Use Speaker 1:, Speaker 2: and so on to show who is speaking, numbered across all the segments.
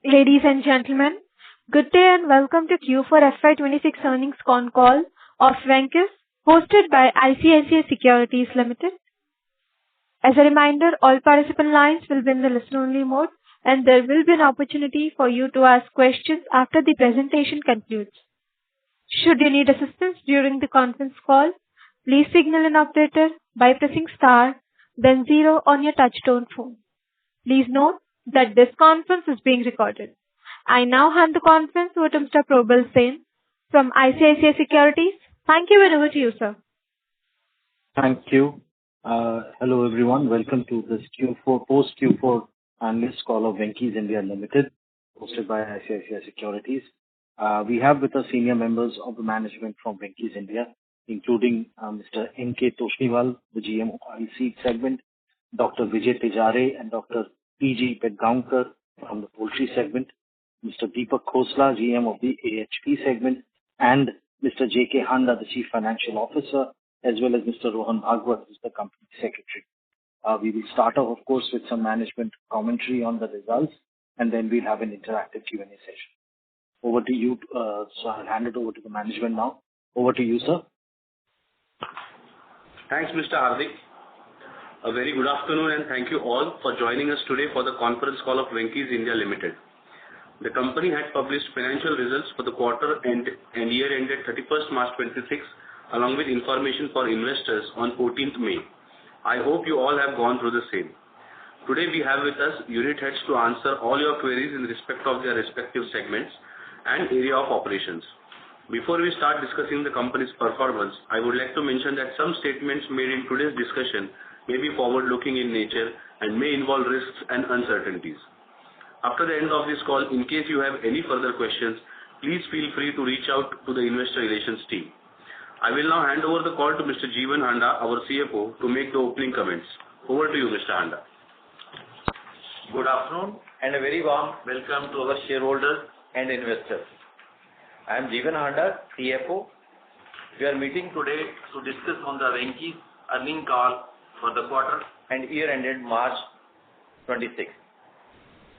Speaker 1: Ladies and gentlemen, good day and welcome to Q4 FY26 Earnings Call of Venkys, hosted by ICICI Securities Limited. As a reminder, all participant lines will be in the listen-only mode, and there will be an opportunity for you to ask questions after the presentation concludes. Should you need assistance during the conference call, please signal an operator by pressing star, then 0 on your touchtone phone. Please note that this conference is being recorded. I now hand the conference over to Mr. Probal Sen from ICICI Securities. Thank you and over to you, sir.
Speaker 2: Thank you. Hello everyone. Welcome to this post Q4 analyst call of Venkys India Limited, hosted by ICICI Securities. We have with us senior members of the management from Venkys India, including Mr. N.K. Toshniwal, the GM of Seed segment, Dr. Vijay Tejare and Dr. P.G. Bedgaonkar from the Poultry segment, Mr. Deepak Khosla, GM of the AHP segment, and Mr. J.K. Handa, the Chief Financial Officer, as well as Mr. Rohan Bhagwat, who is the Company Secretary. We will start off, of course, with some management commentary on the results, and then we'll have an interactive Q&A session. Over to you. So I'll hand it over to the management now. Over to you, sir.
Speaker 3: Thanks, Mr. Hardik. A very good afternoon and thank you all for joining us today for the conference call of Venkys India Limited. The company had published financial results for the quarter and year ended 31st March 26, along with information for investors on 14th May. I hope you all have gone through the same. Today we have with us unit heads to answer all your queries in respect of their respective segments and area of operations. Before we start discussing the company's performance, I would like to mention that some statements made in today's discussion may be forward-looking in nature and may involve risks and uncertainties. After the end of this call, in case you have any further questions, please feel free to reach out to the investor relations team. I will now hand over the call to Mr. Jeevan Handa, our CFO, to make the opening comments. Over to you, Mr. Handa.
Speaker 4: Good afternoon and a very warm welcome to our shareholders and investors. I am Jeevan Handa, CFO. We are meeting today to discuss on the Venkys earnings call for the quarter and year ended March 26.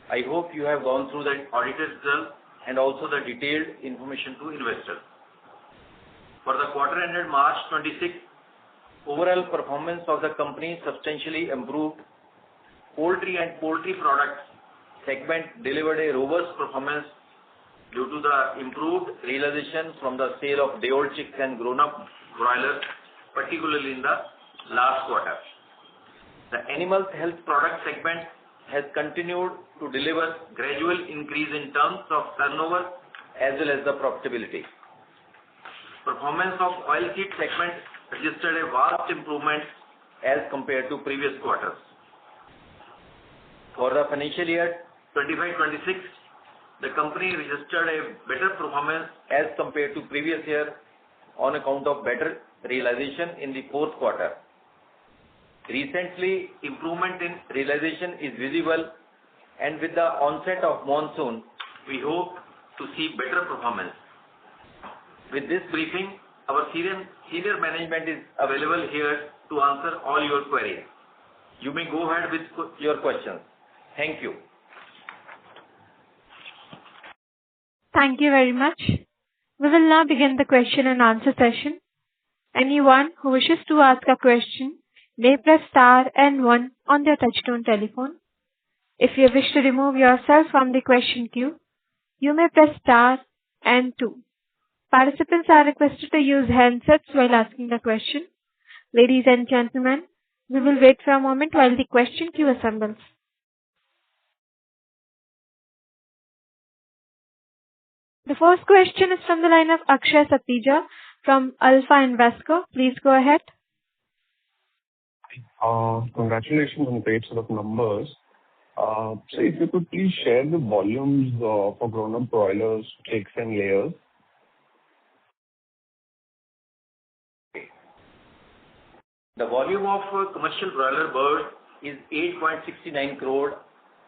Speaker 4: I hope you have gone through the audited results and also the detailed information to investors. For the quarter ended March 26, overall performance of the company substantially improved. Poultry and poultry products segment delivered a robust performance due to the improved realization from the sale of day-old chicks and grown-up broilers, particularly in the last quarter. The animal health product segment has continued to deliver gradual increase in terms of turnover as well as the profitability. Performance of oilseed segment registered a vast improvement as compared to previous quarters. For the financial year 25-26, the company registered a better performance as compared to previous year on account of better realization in the fourth quarter. Recently, improvement in realization is visible, and with the onset of monsoon, we hope to see better performance. With this briefing, our senior management is available here to answer all your queries. You may go ahead with your questions. Thank you.
Speaker 1: Thank you very much. We will now begin the question and answer session. Anyone who wishes to ask a question may press star and 1 on their touchtone telephone. If you wish to remove yourself from the question queue, you may press star and 2. Participants are requested to use handsets while asking a question. Ladies and gentlemen, we will wait for a moment while the question queue assembles. The first question is from the line of Akshay Satija from Alpha Invesco. Please go ahead.
Speaker 5: Congratulations on the great set of numbers. So if you could please share the volumes for grown-up broilers, chicks and layers.
Speaker 4: The volume of commercial broiler bird is 8.69 crore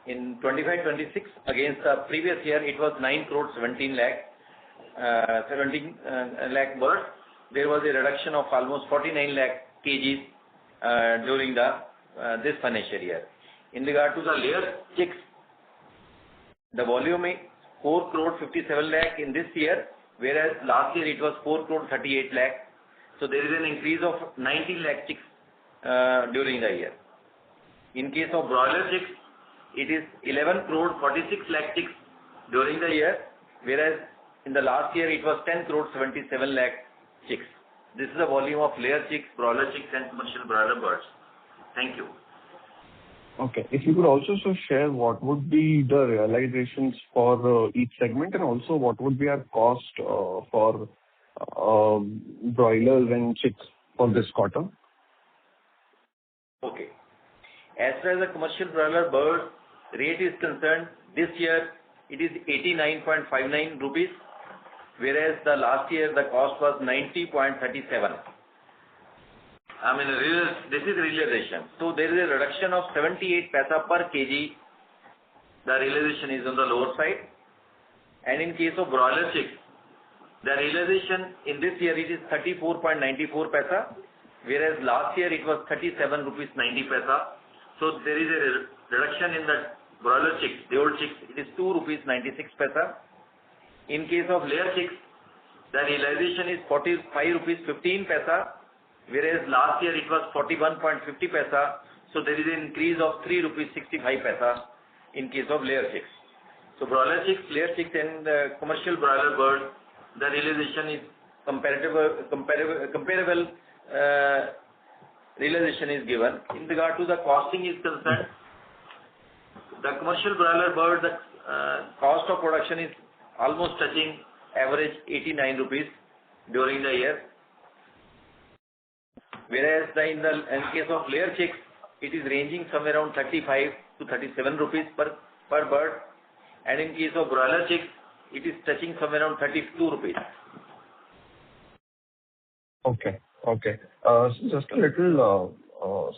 Speaker 4: in 25-26. Against the previous year, it was 9 crore 17 lakh birds. There was a reduction of almost 49 lakh kgs during this financial year. In regard to the layer chicks, The volume is 4 crore 57 lakh in this year, whereas last year it was 4 crore 38 lakh. So there is an increase of 19 lakh chicks during the year. In case of broiler chicks, it is 11 crore 46 lakh chicks during the year, whereas in the last year it was 10 crore 77 lakh chicks. This is the volume of layer chicks, broiler chicks and commercial broiler birds. Thank you.
Speaker 5: Okay. If you could also share what would be the realizations for each segment, and also what would be our cost for broilers and chicks for this quarter?
Speaker 4: Okay. As far as the commercial broiler bird rate is concerned, this year it is 89.59 rupees, whereas the last year the cost was 90.37. This is realization. So there is a reduction of 78 paisa per kg. The realization is on the lower side. And in case of broiler chicks, the realization in this year it is 34.94 paisa, whereas last year it was 37 rupees 90 paisa. So there is a reduction in the broiler chicks, the old chicks, it is 2 rupees 96 paisa. In case of layer chicks, the realization is 45 rupees 15 paisa, whereas last year it was 41.50 paisa. So there is an increase of 3 rupees 65 paisa in case of layer chicks. So broiler chicks, layer chicks and commercial broiler birds, the realization is comparable realization is given. In regard to the costing is concerned, the commercial broiler bird, the cost of production is almost touching average 89 rupees during the year. Whereas in case of layer chicks, it is ranging somewhere around 35 to 37 rupees per bird. And in case of broiler chicks, it is touching somewhere around 32 rupees.
Speaker 5: Okay. So just a little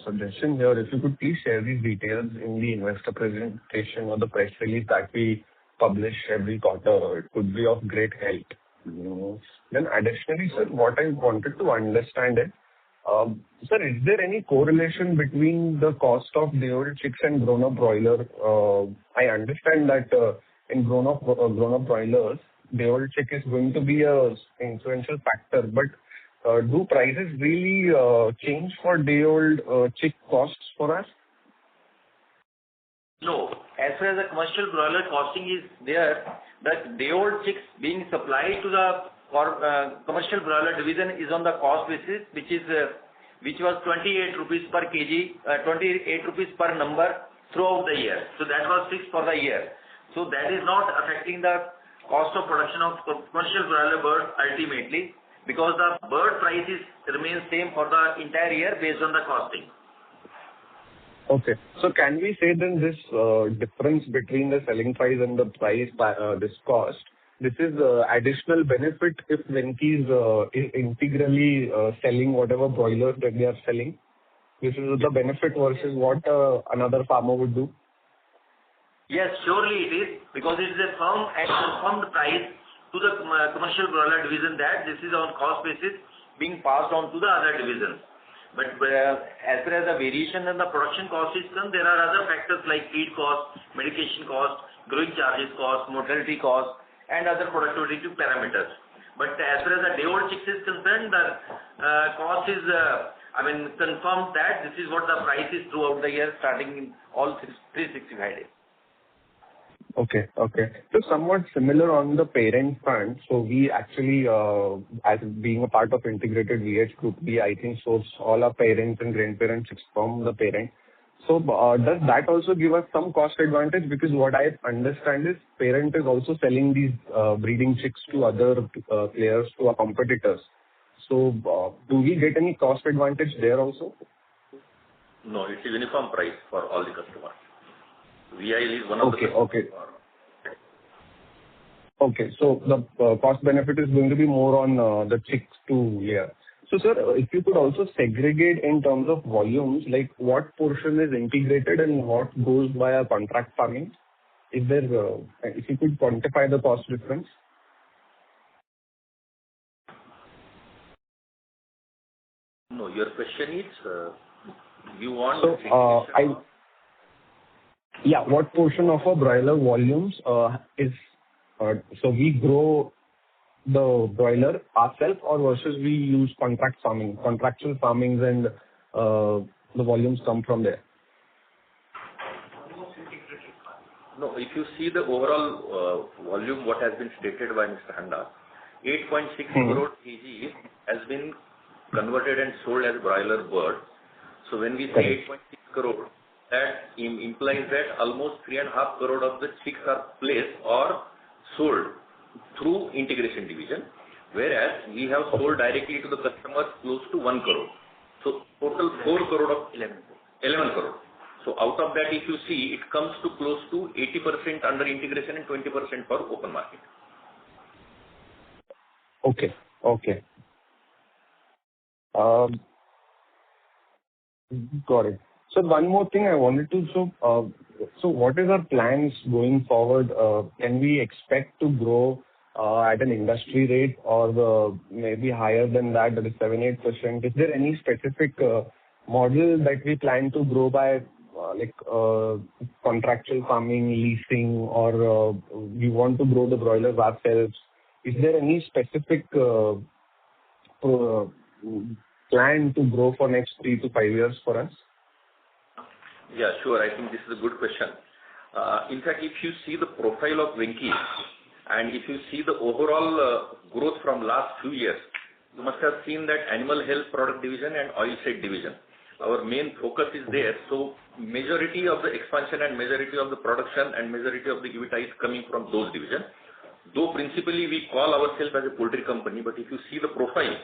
Speaker 5: suggestion here. If you could please share these details in the investor presentation or the press release that we publish every quarter, it could be of great help. Then additionally, sir, what I wanted to understand is, sir, is there any correlation between the cost of day-old chicks and grown-up broiler? I understand that in grown-up broilers, day-old chick is going to be an influential factor, but do prices really change for day-old chick costs for us?
Speaker 4: No. As far as the commercial broiler costing is there, the day-old chicks being supplied to the commercial broiler division is on the cost basis, which was 28 rupees per kg, 28 rupees per number throughout the year. So that was fixed for the year. So that is not affecting the cost of production of commercial broiler bird ultimately, because the bird prices remain same for the entire year based on the costing.
Speaker 5: Okay. So can we say then this difference between the selling price and the price, this cost, this is additional benefit if Venkys is integrally selling whatever broilers that they are selling? This is the benefit versus what another farmer would do?
Speaker 4: Yes, surely it is, because it is a firm and confirmed price to the commercial broiler division that this is on cost basis being passed on to the other divisions. But as far as the variation and the production cost is concerned, there are other factors like feed cost, medication cost, growing charges cost, mortality cost, and other productivity parameters. But as far as the day-old chicks is concerned, the cost is, confirmed that this is what the price is throughout the year, starting in all 365 days.
Speaker 5: Okay. So somewhat similar on the parent front. So we actually, as being a part of integrated VH group, we I think source all our parents and grandparents from the parent. So does that also give us some cost advantage? Because what I understand is parent is also selling these breeding chicks to other players, to our competitors. So do we get any cost advantage there also?
Speaker 3: No, it is uniform price for all the customers. VI is one of the
Speaker 5: Okay, so the cost benefit is going to be more on the chicks to layer. So sir, if you could also segregate in terms of volumes, like what portion is integrated and what goes via contract farming? Is there, if you could quantify the cost difference?
Speaker 3: No, your question is, you want...
Speaker 5: So, Yeah, what portion of our broiler volumes is so we grow the broiler ourselves or versus we use contractual farmings and the volumes come from there?
Speaker 4: No, if you see the overall volume, what has been stated by Mr. Handa, 8.6 crore kg has been converted and sold as broiler bird. So when we say 8.6 crore, that implies that almost 3.5 crore of the chicks are placed or sold through integration division, whereas we have sold directly to the customers close to 1 crore. So total 4 crore of 11 crore. So out of that, if you see, it comes to close to 80% under integration and 20% for open market.
Speaker 5: Okay. Got it. So one more thing I wanted to, so what is our plans going forward? Can we expect to grow at an industry rate or maybe higher than that, that is 7-8%? Is there any specific model that we plan to grow by, like contractual farming, leasing, or we want to grow the broilers ourselves? Is there any specific plan to grow for next 3 to 5 years for us?
Speaker 4: Yeah, sure. I think this is a good question. In fact, if you see the profile of Venkys and if you see the overall growth from last few years, you must have seen that animal health product division and oil seed division. Our main focus is there. So majority of the expansion and majority of the production and majority of the EBITDA is coming from those divisions. Though principally we call ourselves as a poultry company, but if you see the profile,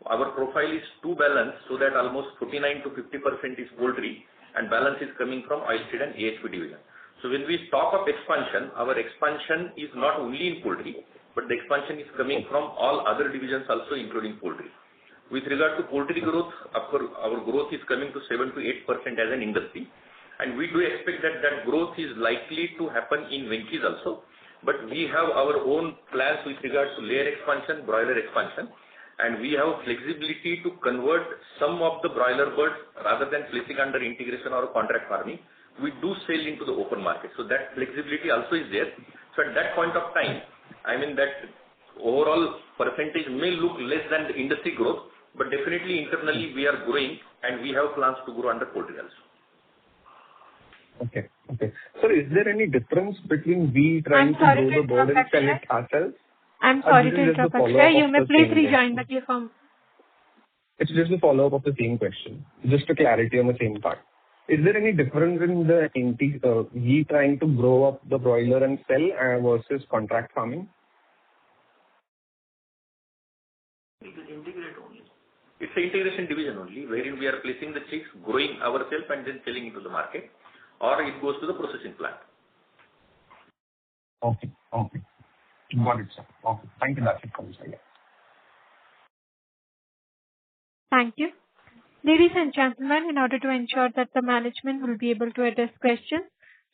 Speaker 4: our profile is too balanced so that almost 49 to 50% is poultry and balance is coming from oilseed and AHP division. So when we talk of expansion, our expansion is not only in poultry, but the expansion is coming from all other divisions also including poultry. With regard to poultry growth, our growth is coming to 7 to 8% as an industry, and we do expect that that growth is likely to happen in Venkys also. But we have our own plans with regard to layer expansion, broiler expansion, and we have flexibility to convert some of the broiler birds rather than placing under integration or contract farming. We do sell into the open market, so that flexibility also is there. So at that point of time, I mean that overall percentage may look less than the industry growth, but definitely internally we are growing and we have plans to grow under poultry also.
Speaker 5: Okay. Sir, is there any difference between we trying to grow the bird and sell it ourselves?
Speaker 1: I'm sorry to interrupt, Akshay. You may please rejoin the queue from.
Speaker 5: It's just a follow-up of the same question. Just a clarity on the same part. Is there any difference in the we trying to grow up the broiler and sell versus contract farming?
Speaker 4: It is integrate only. It's an integration division only, wherein we are placing the chicks, growing ourselves and then selling into the market, or it goes to the processing plant.
Speaker 5: Okay. Got it, sir. Okay. Thank you. That's it from my side.
Speaker 1: Thank you. Ladies and gentlemen, in order to ensure that the management will be able to address questions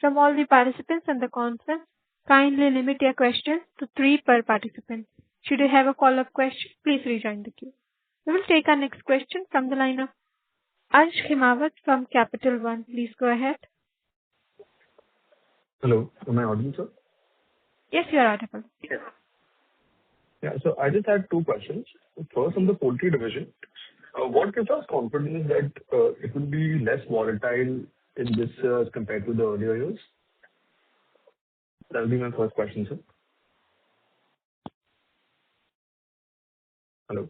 Speaker 1: from all the participants in the conference, kindly limit your questions to 3 per participant. Should you have a follow-up question, please rejoin the queue. We will take our next question from the line of Ansh Himawat from Capital One. Please go ahead.
Speaker 5: Hello. Am I audible, sir?
Speaker 1: Yes, you are audible.
Speaker 4: Yes.
Speaker 5: Yeah. So I just had 2 questions. First, on the poultry division, what gives us confidence that it will be less volatile in this year as compared to the earlier years? That will be my first question, sir. Hello.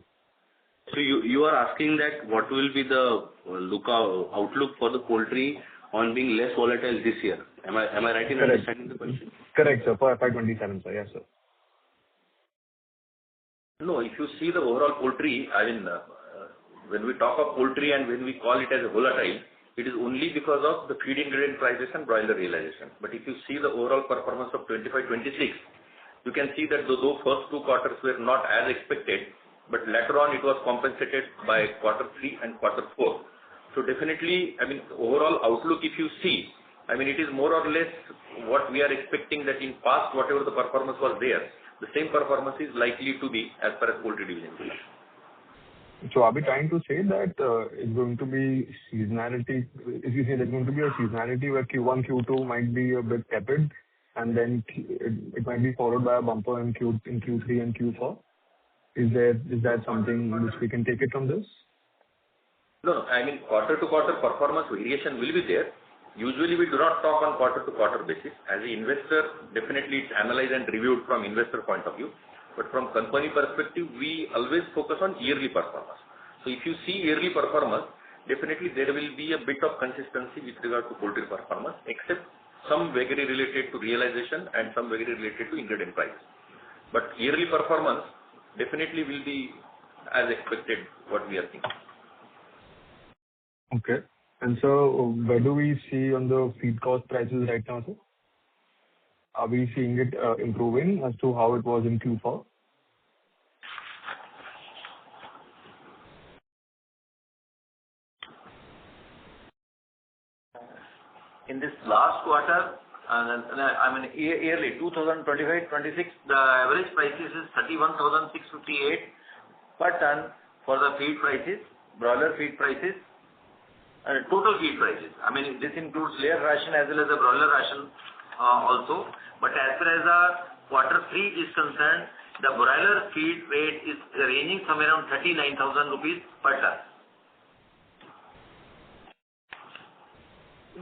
Speaker 3: So you are asking that what will be the outlook for the poultry on being less volatile this year? Am I right in understanding the question?
Speaker 5: Correct, sir. For FY27, sir. Yes, sir.
Speaker 4: No, if you see the overall poultry, I mean, when we talk of poultry and when we call it as a volatile, it is only because of the feed ingredient prices and broiler realization. But if you see the overall performance of 25-26, you can see that though first 2 quarters were not as expected, but later on it was compensated by quarter 3 and quarter 4. So definitely, I mean, overall outlook, if you see, I mean, it is more or less what we are expecting that in past, whatever the performance was there, the same performance is likely to be as far as poultry division is.
Speaker 5: So are we trying to say that it's going to be seasonality? If you say there's going to be a seasonality where Q1, Q2 might be a bit tepid, and then it might be followed by a bumper in Q3 and Q4? Is that something which we can take it from this?
Speaker 4: No, I mean, quarter-to-quarter performance variation will be there. Usually, we do not talk on quarter-to-quarter basis. As an investor, definitely it's analyzed and reviewed from investor point of view. But from company perspective, we always focus on yearly performance. So if you see yearly performance, definitely there will be a bit of consistency with regard to poultry performance, except some vagary related to realization and some vagary related to ingredient price. But yearly performance definitely will be as expected what we are thinking.
Speaker 5: Okay. And so where do we see on the feed cost prices right now, sir? Are we seeing it improving as to how it was in Q4?
Speaker 4: In this last quarter, yearly 2025-26, the average prices is 31,658 per ton for the feed prices, broiler feed prices, and total feed prices. This includes layer ration as well as the broiler ration also. But as far as the quarter 3 is concerned, the broiler feed rate is ranging somewhere around 39,000 rupees per ton.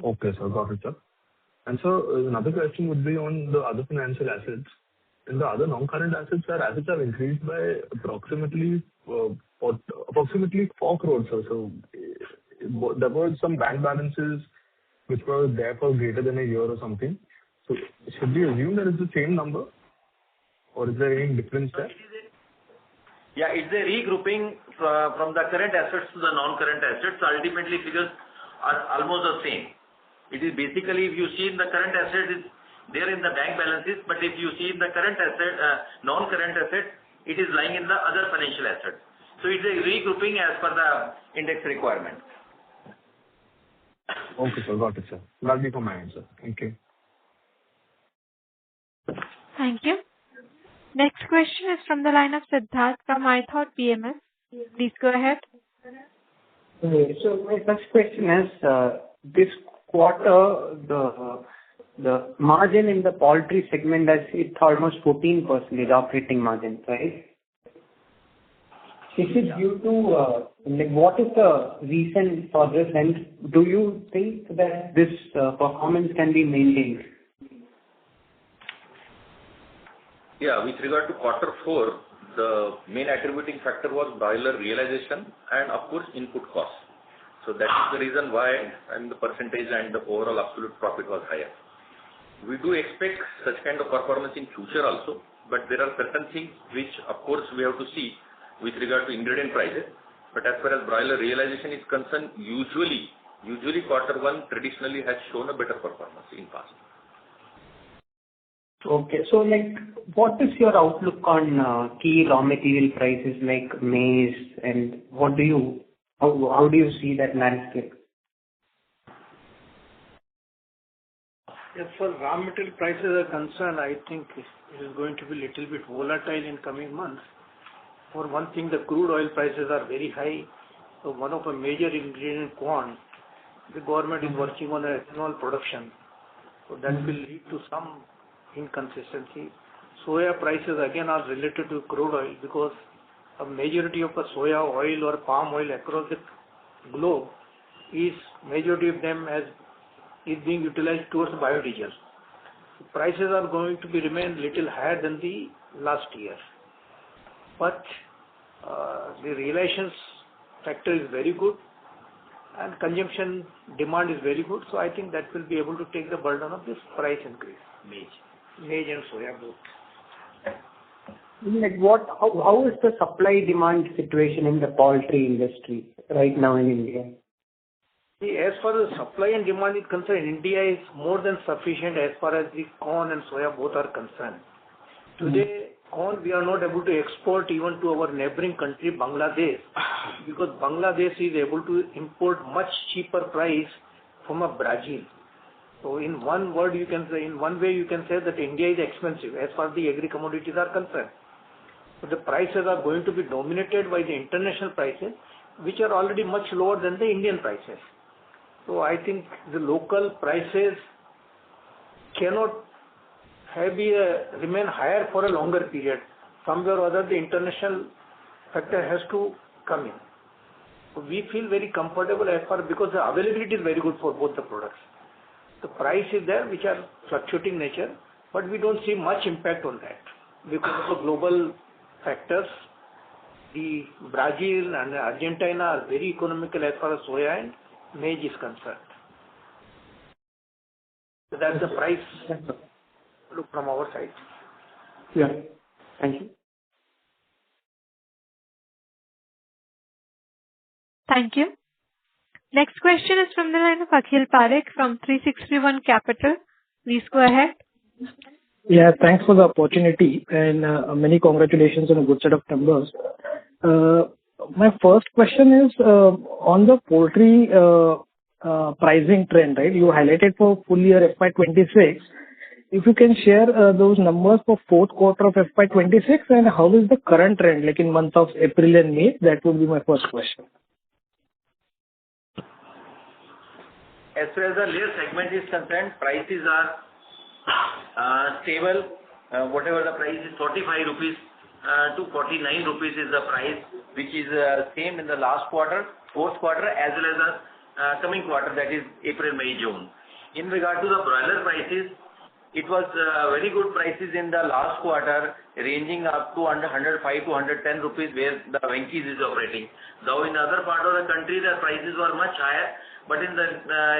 Speaker 5: Okay, sir. Got it, sir. And so another question would be on the other financial assets. In the other non-current assets, our assets have increased by approximately 4 crores or so. There were some bank balances which were there for greater than a year or something. So should we assume that it's the same number, or is there any difference there?
Speaker 4: Yeah, it's a regrouping from the current assets to the non-current assets. So ultimately, figures are almost the same. It is basically, if you see in the current asset, it's there in the bank balances, but if you see in the current asset, non-current asset, it is lying in the other financial assets. So it's a regrouping as per the index requirement.
Speaker 5: Okay, sir. Got it, sir. That'll be for my answer. Thank you.
Speaker 1: Thank you. Next question is from the line of Siddharth from iThought PMS. Please go ahead.
Speaker 6: Okay, so my first question is, this quarter, the margin in the poultry segment has hit almost 14% operating margin, right? Is it due to, what is the reason for this, and do you think that this performance can be maintained?
Speaker 4: Yeah, with regard to quarter 4, the main attributing factor was broiler realization and of course input cost. So that is the reason why the percentage and the overall absolute profit was higher. We do expect such kind of performance in future also, but there are certain things which of course we have to see with regard to ingredient prices. But as far as broiler realization is concerned, usually quarter 1 traditionally has shown a better performance in past.
Speaker 6: Okay, so what is your outlook on key raw material prices like maize, and how do you see that landscape?
Speaker 7: As far as raw material prices are concerned, I think it is going to be little bit volatile in coming months. For one thing, the crude oil prices are very high. So one of the major ingredient corn, the government is working on ethanol production. So that will lead to some inconsistency. Soya prices again are related to crude oil because a majority of the soya oil or palm oil across the globe majority of them is being utilized towards biodiesel. So prices are going to remain little higher than the last year. But the realizations factor is very good and consumption demand is very good. So I think that will be able to take the burden of this price increase. Maize and soya both.
Speaker 6: How is the supply demand situation in the poultry industry right now in India?
Speaker 7: See, as far as supply and demand is concerned, India is more than sufficient as far as the corn and soya both are concerned. Today, corn we are not able to export even to our neighboring country, Bangladesh, because Bangladesh is able to import much cheaper price from Brazil. So in one way you can say that India is expensive as far as the agri commodities are concerned. So the prices are going to be dominated by the international prices, which are already much lower than the Indian prices. So I think the local prices cannot remain higher for a longer period. Somewhere or other, the international factor has to come in. So we feel very comfortable because the availability is very good for both the products. The price is there, which are fluctuating nature, but we don't see much impact on that because of the global factors. The Brazil and Argentina are very economical as far as soya and maize is concerned. So that's the price look from our side.
Speaker 6: Yeah. Thank you.
Speaker 1: Thank you. Next question is from the line of Akhil Parekh from 361 Capital. Please go ahead.
Speaker 8: Yeah, thanks for the opportunity and many congratulations on a good set of numbers. My first question is on the poultry pricing trend, right? You highlighted for full year FY26. If you can share those numbers for fourth quarter of FY26 and how is the current trend like in month of April and May? That would be my first question.
Speaker 4: As far as the layer segment is concerned, prices are stable. Whatever the price is, 45 rupees to 49 rupees is the price, which is same in the last quarter, fourth quarter, as well as the coming quarter, that is April, May, June. In regard to the broiler prices, it was very good prices in the last quarter, ranging up to under 105 to 110 rupees, where the Venkys is operating. Though in other part of the country, the prices were much higher, but in the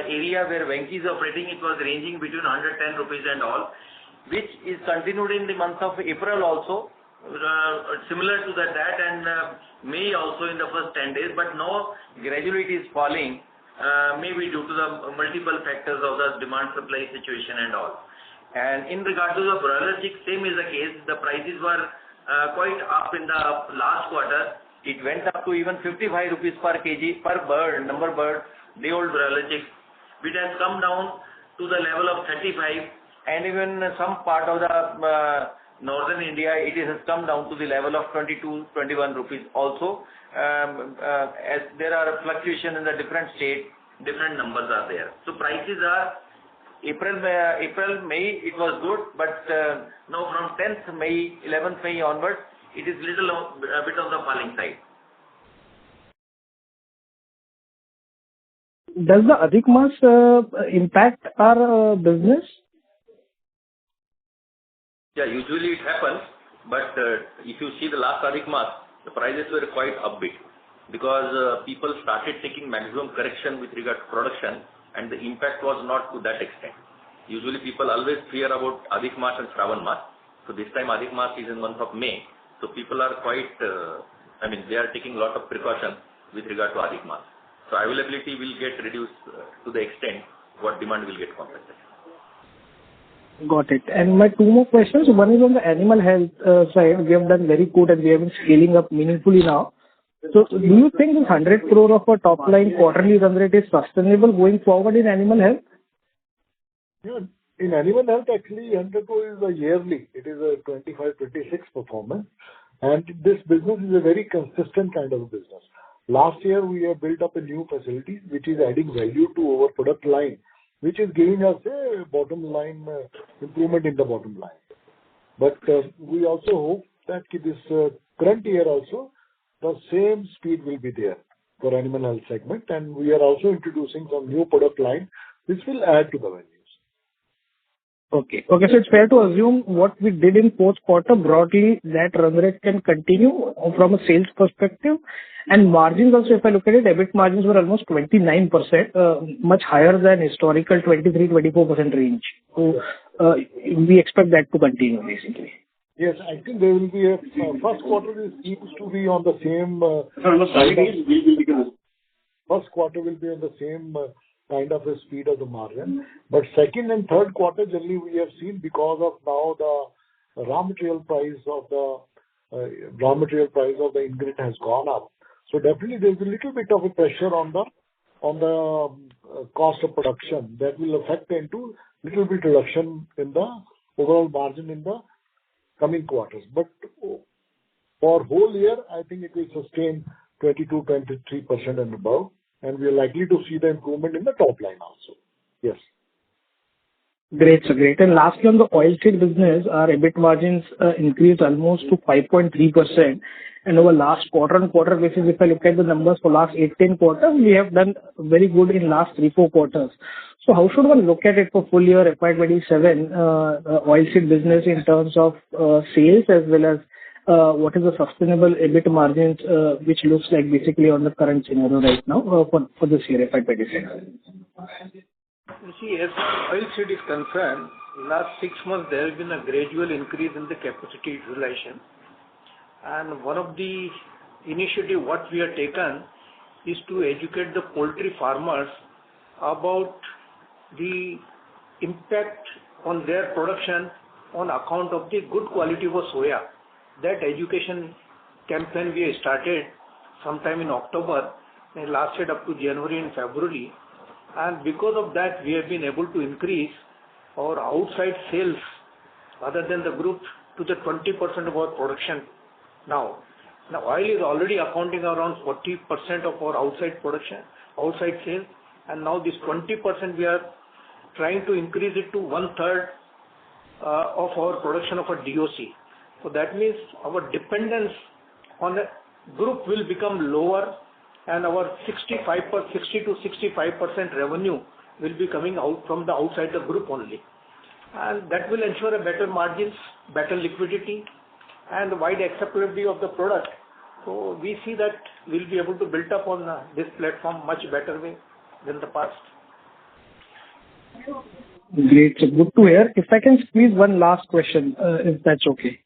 Speaker 4: area where Venkys is operating, it was ranging between 110 rupees and all, which is continued in the month of April also, similar to that, and May also in the first 10 days, but now gradually it is falling, maybe due to the multiple factors of the demand-supply situation and all. And in regard to the broiler chicks, same is the case. The prices were quite up in the last quarter. It went up to even 55 rupees per kg per bird, number bird, day-old broiler chicks, which has come down to the level of 35, and even some part of the northern India, it has come down to the level of 22, 21 rupees also. As there are fluctuation in the different states, different numbers are there. So prices are April, May, it was good, but now from 10th May, 11th May onwards, it is a bit of the falling side.
Speaker 8: Does the Adhik Mas impact our business?
Speaker 4: Yeah, usually it happens, but if you see the last Adhik Mas, the prices were quite upbeat because people started taking maximum correction with regard to production, and the impact was not to that extent. Usually people always fear about Adhik Mas and Shravan Mas. So this time Adhik Mas is in month of May. So people are quite, they are taking a lot of precautions with regard to Adhik Mas. So availability will get reduced to the extent what demand will get compensated.
Speaker 8: Got it. And my two more questions. One is on the animal health side. We have done very good and we have been scaling up meaningfully now. So do you think this 100 crore of a top line quarterly run rate is sustainable going forward in animal health?
Speaker 9: Yeah, in animal health, actually, 100 crore is a yearly. It is a 25-26 performance. And this business is a very consistent kind of a business. Last year, we have built up a new facility, which is adding value to our product line, which is giving us a bottom line improvement in the bottom line. But we also hope that this current year also, the same speed will be there for animal health segment. And we are also introducing some new product line, which will add to the values.
Speaker 8: Okay. So it's fair to assume what we did in fourth quarter, broadly, that run rate can continue from a sales perspective. And margins also, if I look at it, EBIT margins were almost 29%, much higher than historical 23-24% range. So we expect that to continue, basically.
Speaker 9: Yes, I think there will be a first quarter seems to be on the same. First quarter will be on the same kind of a speed of the margin. But second and third quarter, generally we have seen because of now the raw material price of the ingredient has gone up. So definitely there is a little bit of a pressure on the cost of production that will affect into little bit reduction in the overall margin in the coming quarters. But For whole year, I think it will sustain 22%-23% and above, and we are likely to see the improvement in the top line also. Yes.
Speaker 8: Great, sir. Great. And lastly, on the oilseed business, our EBIT margins increased almost to 5.3%. And over last quarter-on-quarter basis, if I look at the numbers for last 8-10 quarters, we have done very good in last 3-4 quarters. So how should one look at it for full year FY27 oilseed business in terms of sales, as well as what is the sustainable EBIT margins, which looks like basically on the current scenario right now for this year FY26?
Speaker 7: You see, as oilseed is concerned, last 6 months there has been a gradual increase in the capacity utilization. And one of the initiative what we have taken is to educate the poultry farmers about the impact on their production on account of the good quality of soya. That education campaign we started sometime in October and lasted up to January and February. And because of that, we have been able to increase our outside sales other than the group to the 20% of our production now. Now, oil is already accounting around 40% of our outside production, outside sales, and now this 20% we are trying to increase it to 1/3 of our production of a DOC. So that means our dependence on the group will become lower, and our 60 to 65% revenue will be coming out from the outside the group only. And that will ensure a better margins, better liquidity, and wide acceptability of the product. So we see that we'll be able to build up on this platform much better way than the past.
Speaker 8: Great. So good to hear. If I can squeeze one last question, if that's okay.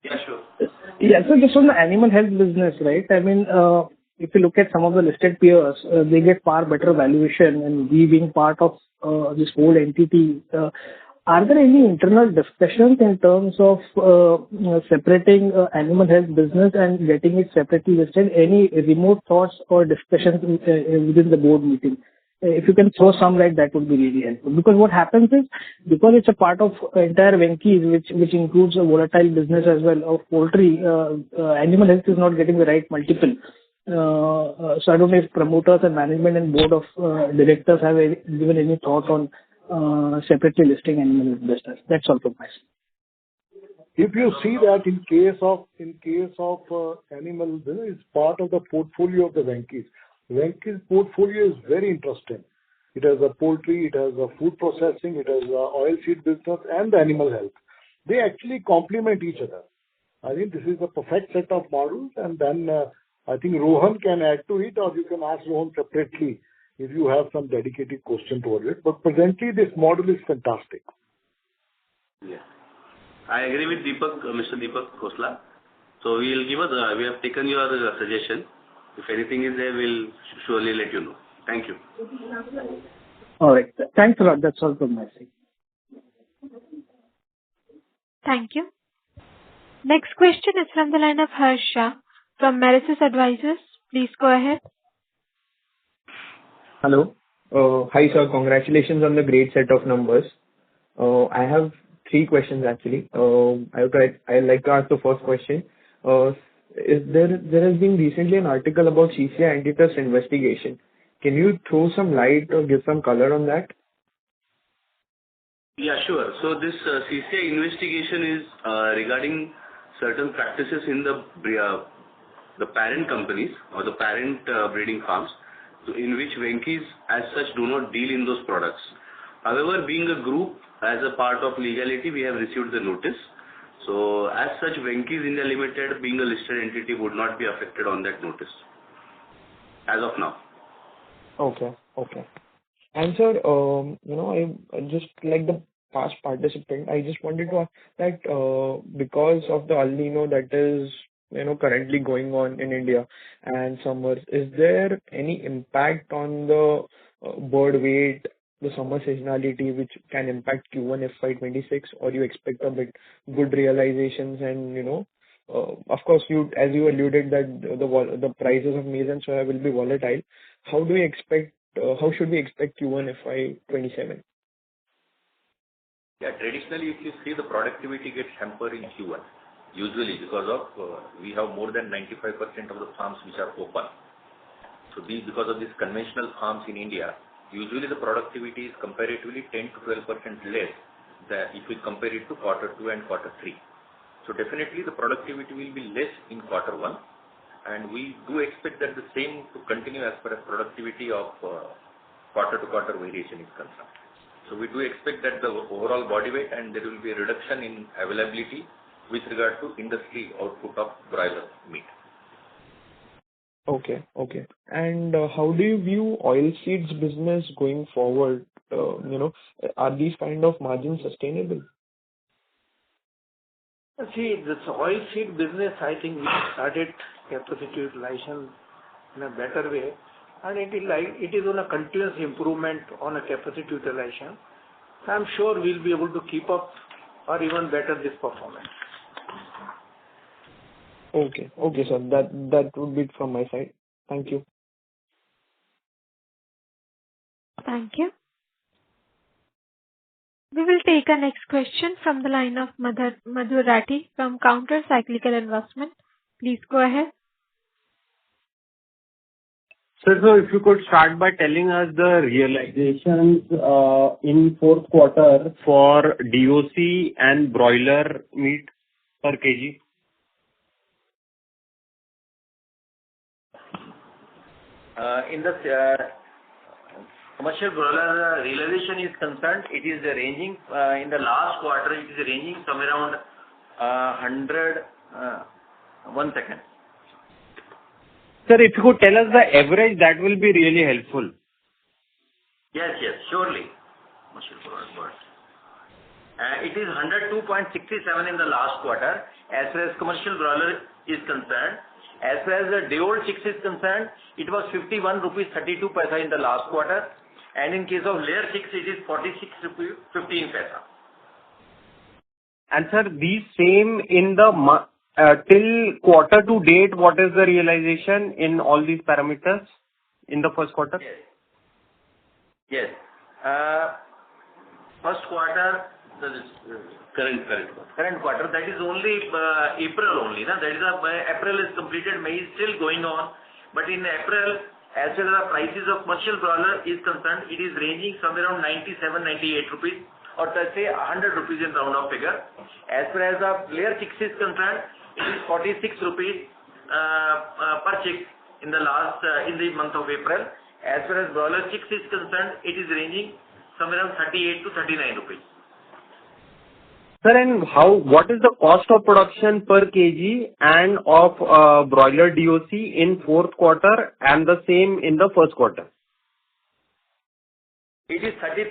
Speaker 3: Yeah, sure.
Speaker 8: Yeah, so just on the animal health business, right? I mean, if you look at some of the listed peers, they get far better valuation, and we being part of this whole entity, are there any internal discussions in terms of separating animal health business and getting it separately listed? Any remote thoughts or discussions within the board meeting? If you can throw some light, that would be really helpful. Because what happens is, because it's a part of entire Venkys, which includes a volatile business as well of poultry, animal health is not getting the right multiple. So I don't know if promoters and management and board of directors have given any thought on separately listing animal health business. That's all from my side.
Speaker 9: If you see that in case of animal business, it's part of the portfolio of the Venkys. Venkys portfolio is very interesting. It has a poultry, it has a food processing, it has a oilseed business, and the animal health. They actually complement each other. I think this is a perfect set of models, and then I think Rohan can add to it, or you can ask Rohan separately if you have some dedicated question toward it. But presently, this model is fantastic.
Speaker 3: Yeah, I agree with Mr. Deepak Khosla. So we have taken your suggestion. If anything is there, we'll surely let you know. Thank you.
Speaker 8: All right. Thanks a lot. That's all from my side.
Speaker 1: Thank you. Next question is from the line of Harsha from Marisis Advisors. Please go ahead.
Speaker 10: Hello. Hi, sir. Congratulations on the great set of numbers. I have 3 questions actually. I'd like to ask the first question. There has been recently an article about CCI antitrust investigation. Can you throw some light or give some color on that?
Speaker 3: Yeah, sure. So this CCI investigation is regarding certain practices in the parent companies or the parent breeding farms, in which Venkys as such do not deal in those products. However, being a group, as a part of legality, we have received the notice. So as such, Venkys India Limited, being a listed entity, would not be affected on that notice as of now.
Speaker 10: Okay. And sir, I just like the past participant, I just wanted to ask that because of the El Nino that is currently going on in India and summers, is there any impact on the bird weight, the summer seasonality, which can impact Q1 FY26, or you expect a bit good realizations? And of course, as you alluded that the prices of maize and soya will be volatile. How should we expect Q1 FY27?
Speaker 4: Yeah, traditionally, if you see, the productivity gets hampered in Q1 usually because of we have more than 95% of the farms which are open. So because of these conventional farms in India, usually the productivity is comparatively 10 to 12% less than if we compare it to quarter 2 and quarter 3. So definitely the productivity will be less in quarter 1, and we do expect that the same to continue as far as productivity of quarter to quarter variation is concerned. So we do expect that the overall body weight and there will be a reduction in availability with regard to industry output of broiler meat.
Speaker 10: Okay. And how do you view oilseeds business going forward? Are these kind of margins sustainable?
Speaker 7: See, this oilseed business, I think we started capacity utilization in a better way, and it is on a continuous improvement on a capacity utilization. I'm sure we'll be able to keep up or even better this performance.
Speaker 10: Okay, sir. That would be it from my side. Thank you.
Speaker 1: Thank you. We will take our next question from the line of Madhur Rathi from Counter Cyclical Investment. Please go ahead.
Speaker 11: Sir, so if you could start by telling us the realizations in fourth quarter for DOC and broiler meat per kg.
Speaker 4: In the commercial broiler realization is concerned, it is ranging in the last quarter, it is ranging somewhere around 100. 1 second.
Speaker 11: Sir, if you could tell us the average, that will be really helpful.
Speaker 4: Yes, surely. Commercial broiler. It is 102.67 in the last quarter as far as commercial broiler is concerned. As far as the day-old chicks is concerned, it was 51 rupees 32 paisa in the last quarter, and in case of layer chicks, it is 46 rupees 15 paisa.
Speaker 11: And sir, these same in the till quarter to date, what is the realization in all these parameters in the first quarter?
Speaker 4: Yes. First quarter, that is current quarter, that is only April only. That is April is completed, May is still going on. But in April, as well as the prices of commercial broiler is concerned, it is ranging somewhere around 97, 98 rupees, or let's say 100 rupees in round of figure. As far as the layer chicks is concerned, it is 46 rupees per chick in the month of April. As far as broiler chicks is concerned, it is ranging somewhere around 38 to 39 rupees.
Speaker 11: Sir, and what is the cost of production per kg and of broiler DOC in fourth quarter and the same in the first quarter?
Speaker 4: It is 30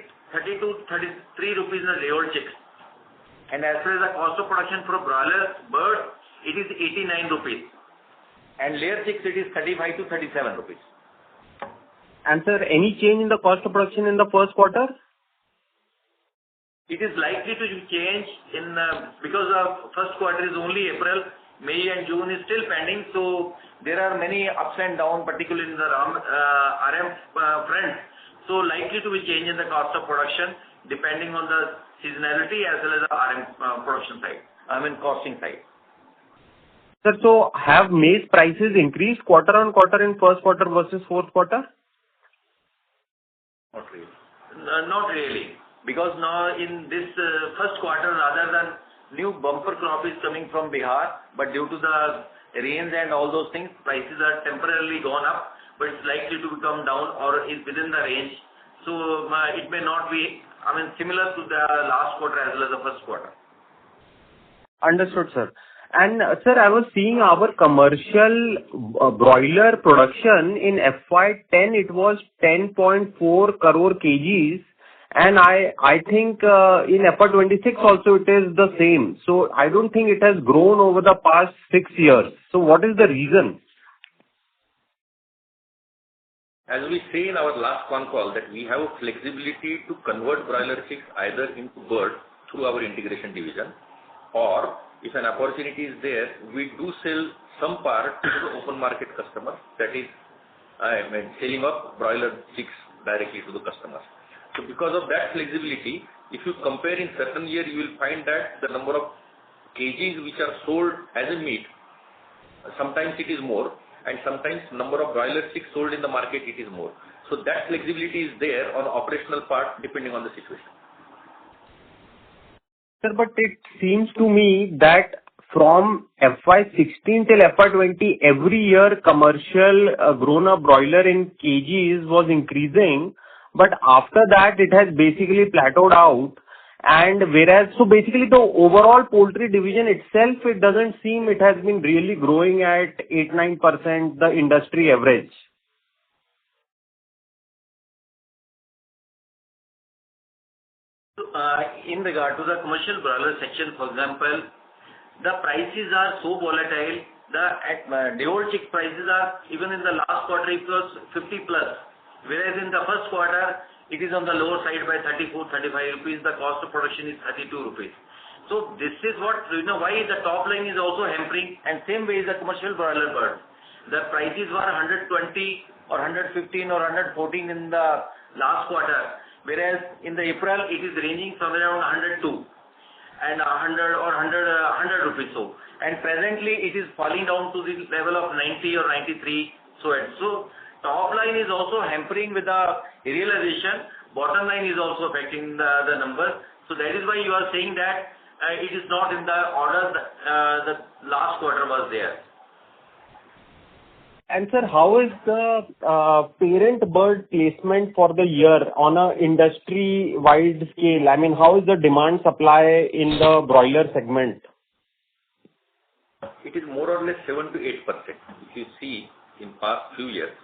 Speaker 4: to 33 rupees in the day-old chicks. And as far as the cost of production for broiler bird, it is 89 rupees. And layer chicks, it is 35 to 37 rupees.
Speaker 11: And sir, any change in the cost of production in the first quarter?
Speaker 4: It is likely to change because of first quarter is only April, May and June is still pending. So there are many ups and downs, particularly in the RM front. So likely to be change in the cost of production depending on the seasonality as well as the RM production side. Costing side.
Speaker 11: Sir, so have maize prices increased quarter on quarter in first quarter versus fourth quarter?
Speaker 4: Not really. Not really. Because now in this first quarter, rather than new bumper crop is coming from Bihar, but due to the rains and all those things, prices are temporarily gone up, but it's likely to come down or is within the range. So it may not be, similar to the last quarter as well as the first quarter.
Speaker 11: Understood, sir. And sir, I was seeing our commercial broiler production in FY10, it was 10.4 crore kgs. And I think in FY26 also it is the same. So I don't think it has grown over the past 6 years. So what is the reason?
Speaker 4: As we say in our last Concall that we have flexibility to convert broiler chicks either into bird through our integration division, or if an opportunity is there, we do sell some part to the open market customer, that is selling up broiler chicks directly to the customers. So because of that flexibility, if you compare in certain year, you will find that the number of kgs which are sold as a meat, sometimes it is more, and sometimes number of broiler chicks sold in the market, it is more. So that flexibility is there on the operational part depending on the situation.
Speaker 11: Sir, but it seems to me that from FY16 till FY20, every year commercial grown-up broiler in kgs was increasing, but after that it has basically plateaued out. And whereas, so basically the overall poultry division itself, it doesn't seem it has been really growing at 8-9%, the industry average.
Speaker 4: In regard to the commercial broiler section, for example, the prices are so volatile. The day-old chick prices are, even in the last quarter, it was 50 plus, whereas in the first quarter, it is on the lower side by 34-35 rupees. The cost of production is 32 rupees. So this is what, why the top line is also hampering, and same way is the commercial broiler bird. The prices were 120 or 115 or 114 in the last quarter, whereas in the April, it is ranging somewhere around 102 and 100 or 100 rupees so. And presently, it is falling down to the level of 90 or 93. So top line is also hampering with the realization. Bottom line is also affecting the numbers. So that is why you are saying that it is not in the order the last quarter was there.
Speaker 11: And sir, how is the parent bird placement for the year on a industry-wide scale? I mean, how is the demand supply in the broiler segment?
Speaker 4: It is more or less 7 to 8%. If you see in past few years,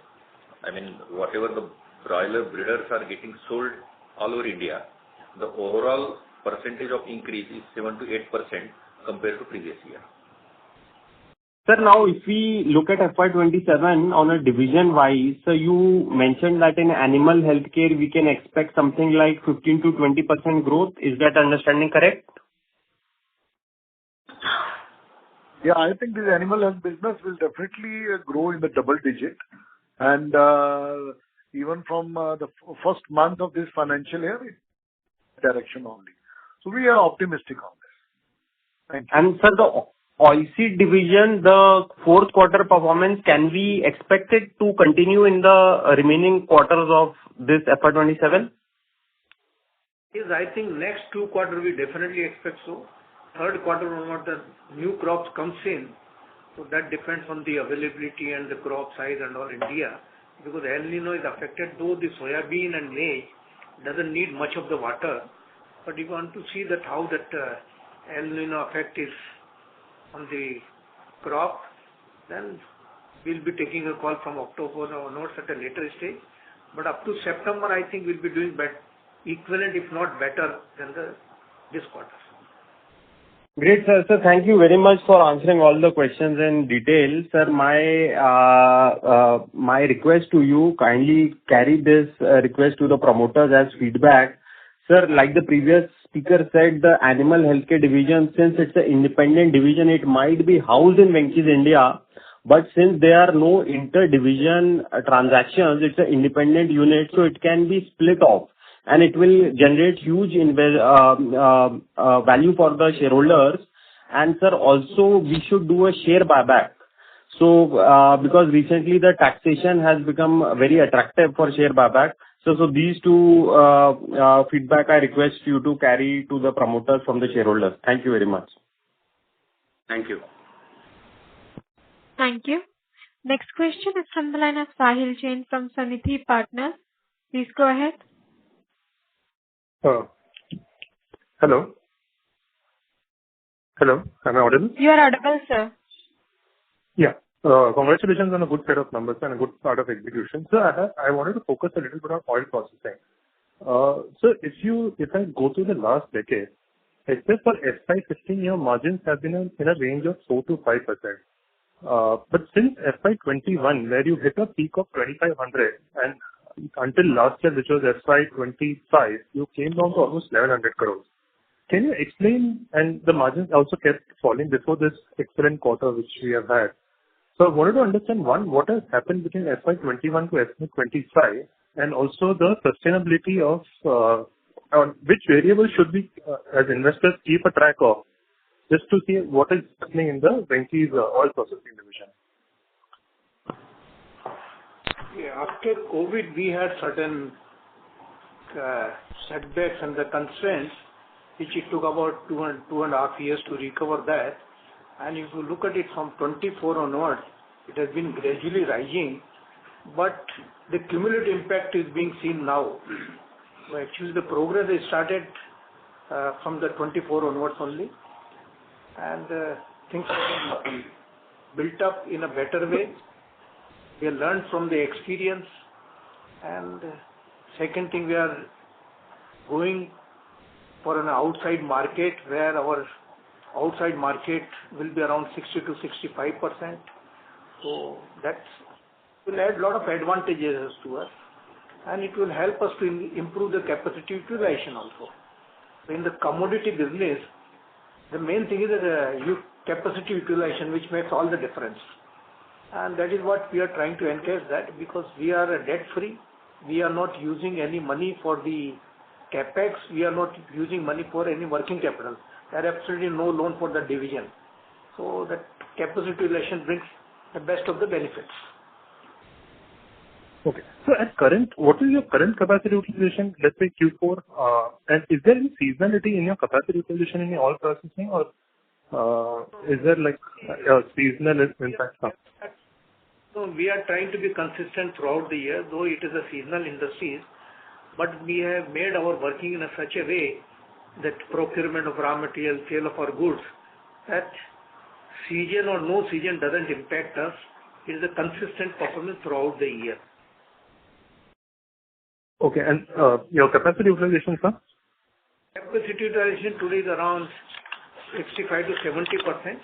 Speaker 4: I mean, whatever the broiler breeders are getting sold all over India, the overall percentage of increase is 7 to 8% compared to previous year.
Speaker 11: Sir, now if we look at FY27 on a division-wise, so you mentioned that in animal healthcare we can expect something like 15 to 20% growth. Is that understanding correct?
Speaker 9: Yeah, I think this animal health business will definitely grow in the double digit. And even from the first month of this financial year, direction only. So we are optimistic on this. Thank you.
Speaker 11: And sir, the oilseed division, the fourth quarter performance, can we expect it to continue in the remaining quarters of this FY27?
Speaker 7: Yes, I think next 2 quarters we definitely expect so. Third quarter onward the new crops comes in, so that depends on the availability and the crop size and all India. Because El Nino is affected, though the soybean and maize doesn't need much of the water, but you want to see that how that El Nino effect is on the crop, then we'll be taking a call from October onwards at a later stage. But up to September, I think we'll be doing equivalent, if not better, than this quarter.
Speaker 11: Great, sir. Sir, thank you very much for answering all the questions in detail. Sir, my request to you, kindly carry this request to the promoters as feedback. Sir, like the previous speaker said, the animal healthcare division, since it's an independent division, it might be housed in Venkys India, but since there are no inter-division transactions, it's an independent unit, so it can be split off. And it will generate huge value for the shareholders. And sir, also we should do a share buyback. So because recently the taxation has become very attractive for share buyback. So these two feedback I request you to carry to the promoters from the shareholders. Thank you very much.
Speaker 3: Thank you.
Speaker 1: Thank you. Next question is from the line of Sahil Jain from Samiti Partners. Please go ahead.
Speaker 12: Hello. Hello. Am I audible?
Speaker 1: You are audible, sir.
Speaker 12: Yeah. Congratulations on a good set of numbers and a good part of execution. So I wanted to focus a little bit on oil processing. So if I go to the last decade, except for FY15, your margins have been in a range of 4 to 5%. But since FY21, where you hit a peak of 2,500, and until last year, which was FY25, you came down to almost 1,100 crores. Can you explain? And the margins also kept falling before this excellent quarter which we have had. So I wanted to understand, one, what has happened between FY21 to FY25, and also the sustainability of which variables should we, as investors, keep a track of, just to see what is happening in the Venkys oil processing division.
Speaker 7: Yeah, after COVID, we had certain setbacks and the constraints, which it took about 2.5 years to recover that. And if you look at it from 24 onwards, it has been gradually rising, but the cumulative impact is being seen now. So actually, the progress is started from the 24 onwards only, and things have been built up in a better way. We have learned from the experience, and second thing, we are going for an outside market where our outside market will be around 60 to 65%. So that will add a lot of advantages to us, and it will help us to improve the capacity utilization also. So in the commodity business, the main thing is the capacity utilization, which makes all the difference. And that is what we are trying to encourage, that because we are debt-free, we are not using any money for the capex, we are not using money for any working capital. There are absolutely no loan for the division. So that capacity utilization brings the best of the benefits.
Speaker 12: Okay. So at current, what is your current capacity utilization, let's say Q4, and is there any seasonality in your capacity utilization in your oil processing, or is there like a seasonal impact?
Speaker 7: So we are trying to be consistent throughout the year, though it is a seasonal industry, but we have made our working in such a way that procurement of raw material, sale of our goods, that season or no season doesn't impact us. It is a consistent performance throughout the year.
Speaker 12: Okay, and your capacity utilization, sir?
Speaker 7: Capacity utilization today is around 65 to 70%,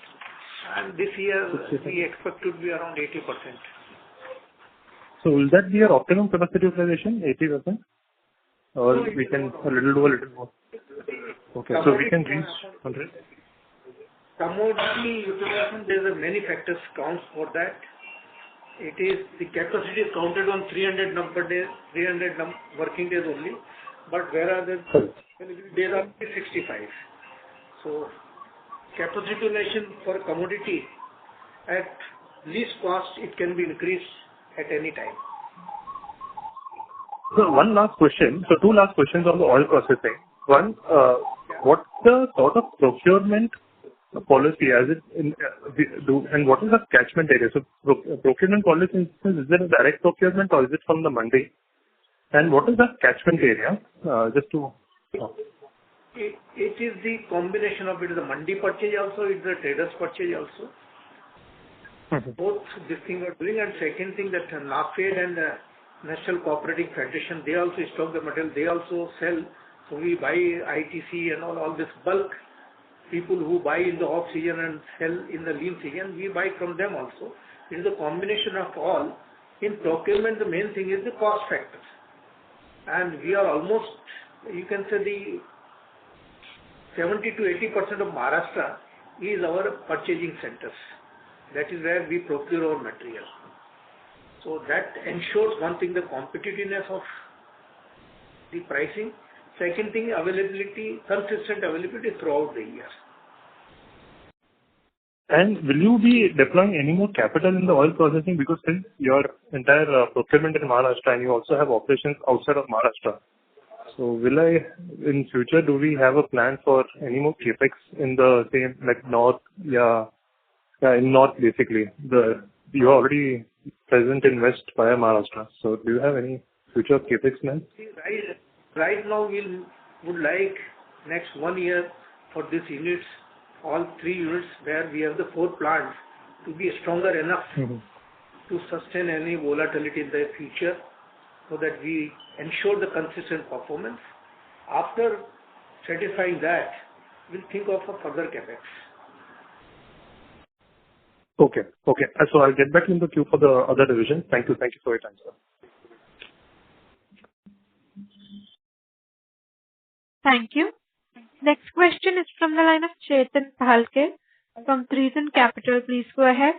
Speaker 7: and this year we expect to be around 80%.
Speaker 12: So will that be your optimum capacity utilization, 80%? Or no, we can do a little more? Okay, so we can reach 100?
Speaker 7: Commodity utilization, there are many factors counts for that. It is the capacity is counted on 300 working days only, but whereas the days are 65. So capacity utilization for commodity at least cost, it can be increased at any time.
Speaker 12: So one last question. So two last questions on the oil processing. One, what's the sort of procurement policy as it and what is the catchment area? So procurement policy, is there a direct procurement or is it from the mandi? And what is the catchment area? Just to...
Speaker 7: It is the combination of it is a mandi purchase also, it's the traders purchase also. Both this thing are doing, and second thing that NAFED and National Cooperating Federation, they also stock the material, they also sell. So we buy ITC and all this bulk. People who buy in the off season and sell in the lean season, we buy from them also. It is a combination of all. In procurement, the main thing is the cost factors. And we are almost, you can say the 70 to 80% of Maharashtra is our purchasing centers. That is where we procure our material. So that ensures one thing, the competitiveness of the pricing. Second thing, availability, consistent availability throughout the year.
Speaker 12: And will you be deploying any more capital in the oil processing, because since your entire procurement in Maharashtra and you also have operations outside of Maharashtra, so in future, do we have a plan for any more capex in the same, like north, in north basically, you are already present in west via Maharashtra, so do you have any future capex plans?
Speaker 7: Right now, we would like next 1 year for these units, all 3 units where we have the 4 plants, to be stronger enough to sustain any volatility in the future, so that we ensure the consistent performance. After satisfying that, we'll think of a further capex.
Speaker 12: Okay. So I'll get back in the queue for the other division. Thank you for your time, sir.
Speaker 1: Thank you. Next question is from the line of Chetan Phalke from Treason Capital. Please go ahead.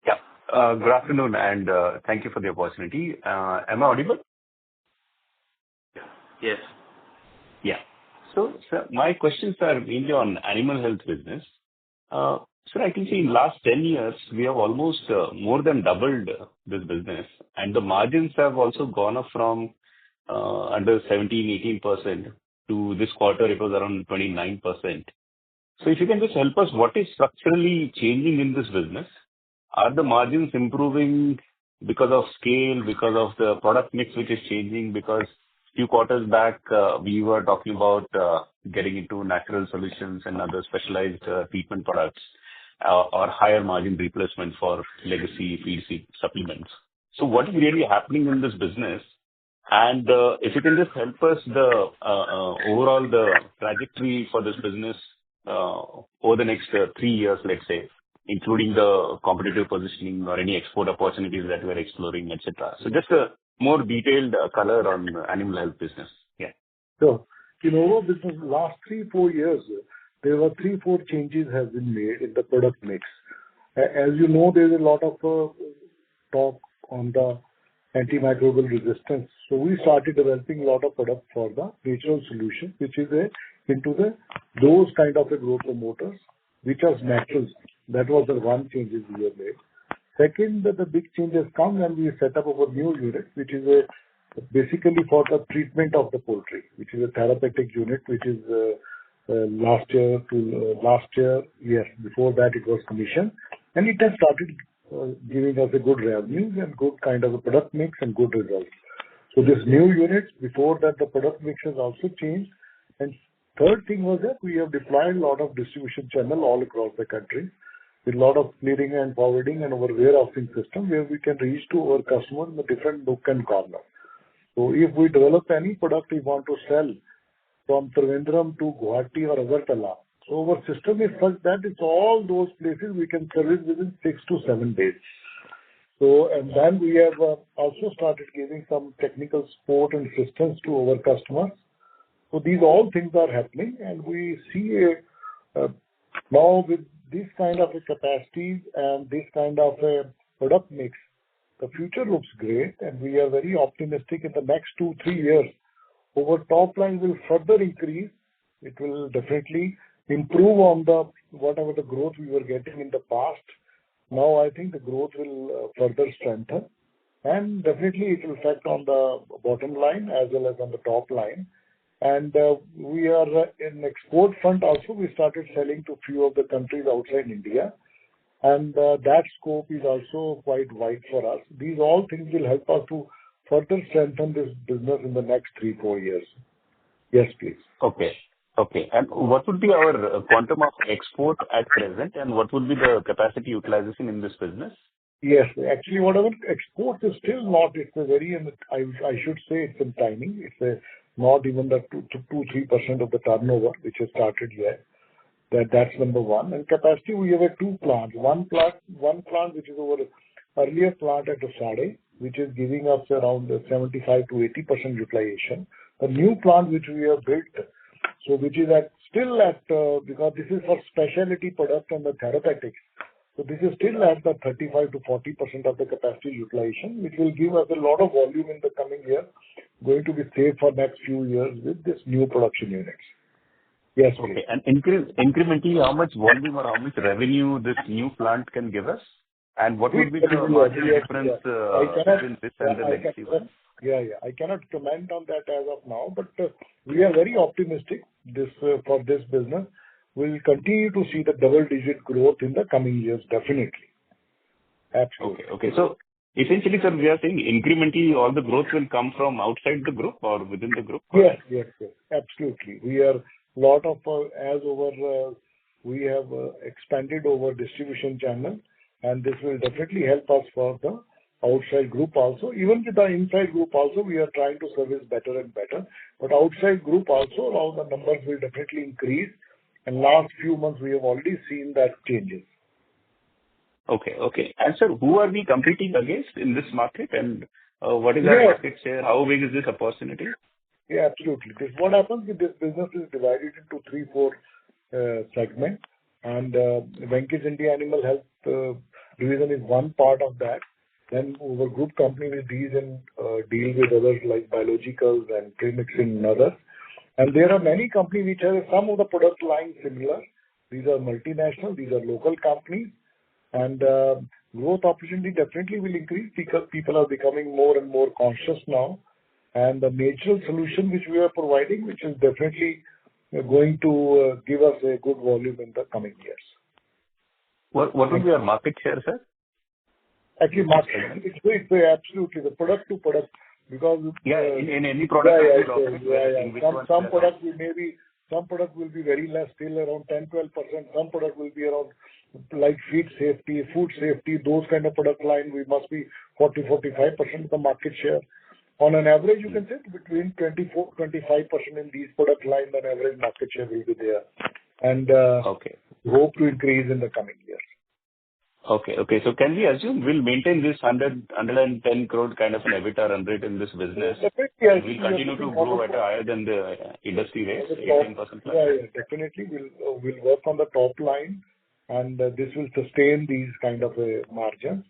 Speaker 13: Yeah. Good afternoon, and thank you for the opportunity. Am I audible?
Speaker 3: Yes.
Speaker 13: Yeah. So, sir, my questions are mainly on animal health business. Sir, I can see in last 10 years, we have almost more than doubled this business, and the margins have also gone up from under 17%-18% to this quarter, it was around 29%. So if you can just help us, what is structurally changing in this business? Are the margins improving because of scale, because of the product mix which is changing? Because few quarters back, we were talking about getting into natural solutions and other specialized treatment products or higher margin replacement for legacy feed seed supplements. So what is really happening in this business? And if you can just help us the overall the trajectory for this business over the next 3 years, let's say, including the competitive positioning or any export opportunities that we're exploring, etc. So just a more detailed color on animal health business. Yeah.
Speaker 9: So, in our business, last 3-4 years, there were 3-4 changes have been made in the product mix. As you know, there's a lot of talk on the antimicrobial resistance. So we started developing a lot of products for the natural solution, which is those kind of a growth promoters, which are natural. That was the one changes we have made. Second, the big change has come when we set up our new unit, which is basically for the treatment of the poultry, which is a therapeutic unit, which is last year. Yes, before that it was commissioned, and it has started giving us a good revenue and good kind of a product mix and good results. So this new unit, before that the product mix has also changed. And third thing was that we have deployed a lot of distribution channel all across the country, with a lot of clearing and forwarding and our warehousing system where we can reach to our customers in the different nook and corner. So if we develop any product we want to sell from Trivandrum to Guwahati or Agartala, so our system is such that it's all those places we can service within 6 to 7 days. So, and then we have also started giving some technical support and assistance to our customers. So these all things are happening, and we see now with this kind of a capacities and this kind of a product mix, the future looks great, and we are very optimistic in the next 2-3 years. Our top line will further increase. It will definitely improve on the whatever the growth we were getting in the past. Now I think the growth will further strengthen, and definitely it will affect on the bottom line as well as on the top line. And we are in export front also. We started selling to few of the countries outside India, and that scope is also quite wide for us. These all things will help us to further strengthen this business in the next 3-4 years. Yes, please.
Speaker 13: Okay. And what would be our quantum of export at present, and what would be the capacity utilization in this business?
Speaker 9: Yes, actually, whatever export is still not. It's a very, I should say, it's in timing. It's not even the 2-3% of the turnover which has started yet. That's number one. And capacity, we have 2 plants. One plant which is our earlier plant at Sade, which is giving us around 75 to 80% utilization. The new plant which we have built, so which is still at because this is for specialty product and the therapeutics. So this is still at the 35 to 40% of the capacity utilization, which will give us a lot of volume in the coming year, going to be safe for next few years with this new production units. Yes, please.
Speaker 13: Okay. And incrementally, how much volume or how much revenue this new plant can give us? And what would be the margin difference between this and the legacy one?
Speaker 9: Yeah. I cannot comment on that as of now, but we are very optimistic for this business. We will continue to see the double-digit growth in the coming years, definitely. Absolutely.
Speaker 13: Okay. So essentially, sir, we are saying incrementally all the growth will come from outside the group or within the group?
Speaker 9: Yes. Absolutely. We are lot of we have expanded our distribution channel, and this will definitely help us for the outside group also. Even with the inside group also, we are trying to service better and better. But outside group also, now the numbers will definitely increase. And last few months, we have already seen that changes.
Speaker 13: Okay. And sir, who are we competing against in this market, and what is our market share? How big is this opportunity?
Speaker 9: Yeah, absolutely. What happens with this business is divided into 3-4 segments, and Venkys India Animal Health division is one part of that. Then our group company will deal with others like biologicals and premixing and others. And there are many companies which have some of the product lines similar. These are multinational, these are local companies, and growth opportunity definitely will increase because people are becoming more and more conscious now. And the natural solution which we are providing, which is definitely going to give us a good volume in the coming years.
Speaker 13: What will be your market share, sir?
Speaker 9: Actually, market, it's absolutely the product to product, because
Speaker 13: in any product.
Speaker 9: Some product will be very less, still around 10-12%. Some product will be around like feed safety, food safety, those kind of product line. We must be 40-45% of the market share. On an average, you can say between 24-25% in these product lines, an average market share will be there, and we hope to increase in the coming years.
Speaker 13: Okay. So can we assume we'll maintain this 110 crore kind of an EBITDA run rate in this business?
Speaker 9: Definitely.
Speaker 13: We'll continue to grow at a higher than the industry rate, 18% plus?
Speaker 9: Definitely. We'll work on the top line, and this will sustain these kind of margins.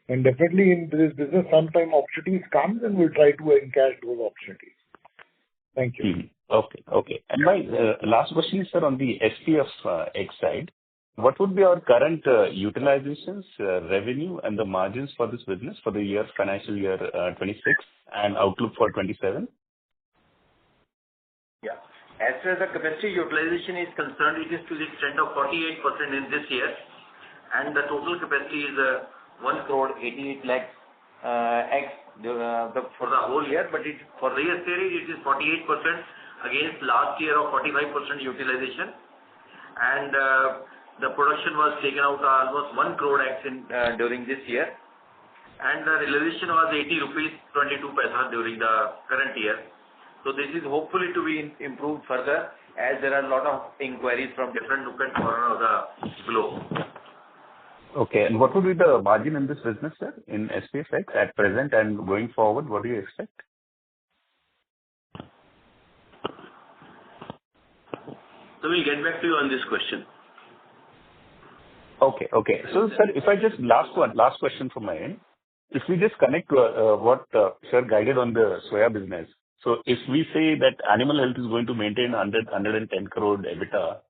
Speaker 9: And definitely in this business, sometime opportunities come, and we'll try to encash those opportunities. Thank you.
Speaker 13: Okay. And my last question is, sir, on the SPF side. What would be our current utilizations, revenue, and the margins for this business for the financial year 26 and outlook for 27?
Speaker 4: Yeah. As far as the capacity utilization is concerned, it is to the extent of 48% in this year, and the total capacity is 1 crore 88 lakhs for the whole year. But for the year series, it is 48% against last year of 45% utilization, and the production was taken out almost 1 crore X during this year, and the realization was 80 rupees 22 paisa during the current year. So this is hopefully to be improved further, as there are a lot of inquiries from different nook and corner of the globe.
Speaker 13: Okay, and what would be the margin in this business, sir, in SPFX at present and going forward? What do you expect?
Speaker 3: So we'll get back to you on this question.
Speaker 13: Okay. So, sir, if I just last question from my end. If we just connect what sir guided on the soya business. So if we say that animal health is going to maintain 110 crore EBITDA,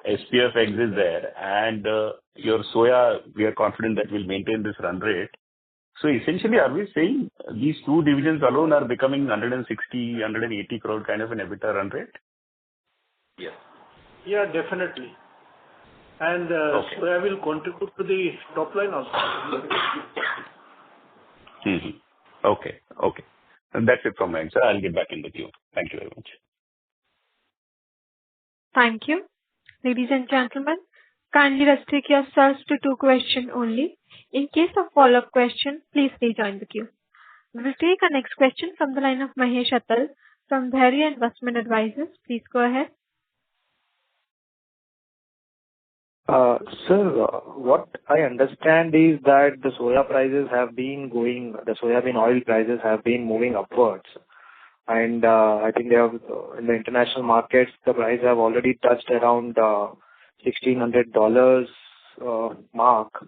Speaker 13: SPFX is there, and your soya, we are confident that will maintain this run rate. So essentially, are we saying these two divisions alone are becoming 160, 180 crore kind of an EBITDA run rate?
Speaker 3: Yes.
Speaker 7: Yeah, definitely. And soya will contribute to the top line also.
Speaker 13: Okay. And that's it from my end, sir. I'll get back in the queue. Thank you very much.
Speaker 1: Thank you. Ladies and gentlemen, kindly restrict yourselves to 2 questions only. In case of follow-up question, please rejoin the queue. We will take our next question from the line of Mahesh Attal from Dhairya Investment Advisors. Please go ahead.
Speaker 14: Sir, what I understand is that the soybean oil prices have been moving upwards. And I think they have, in the international markets, the price have already touched around $1,600 mark.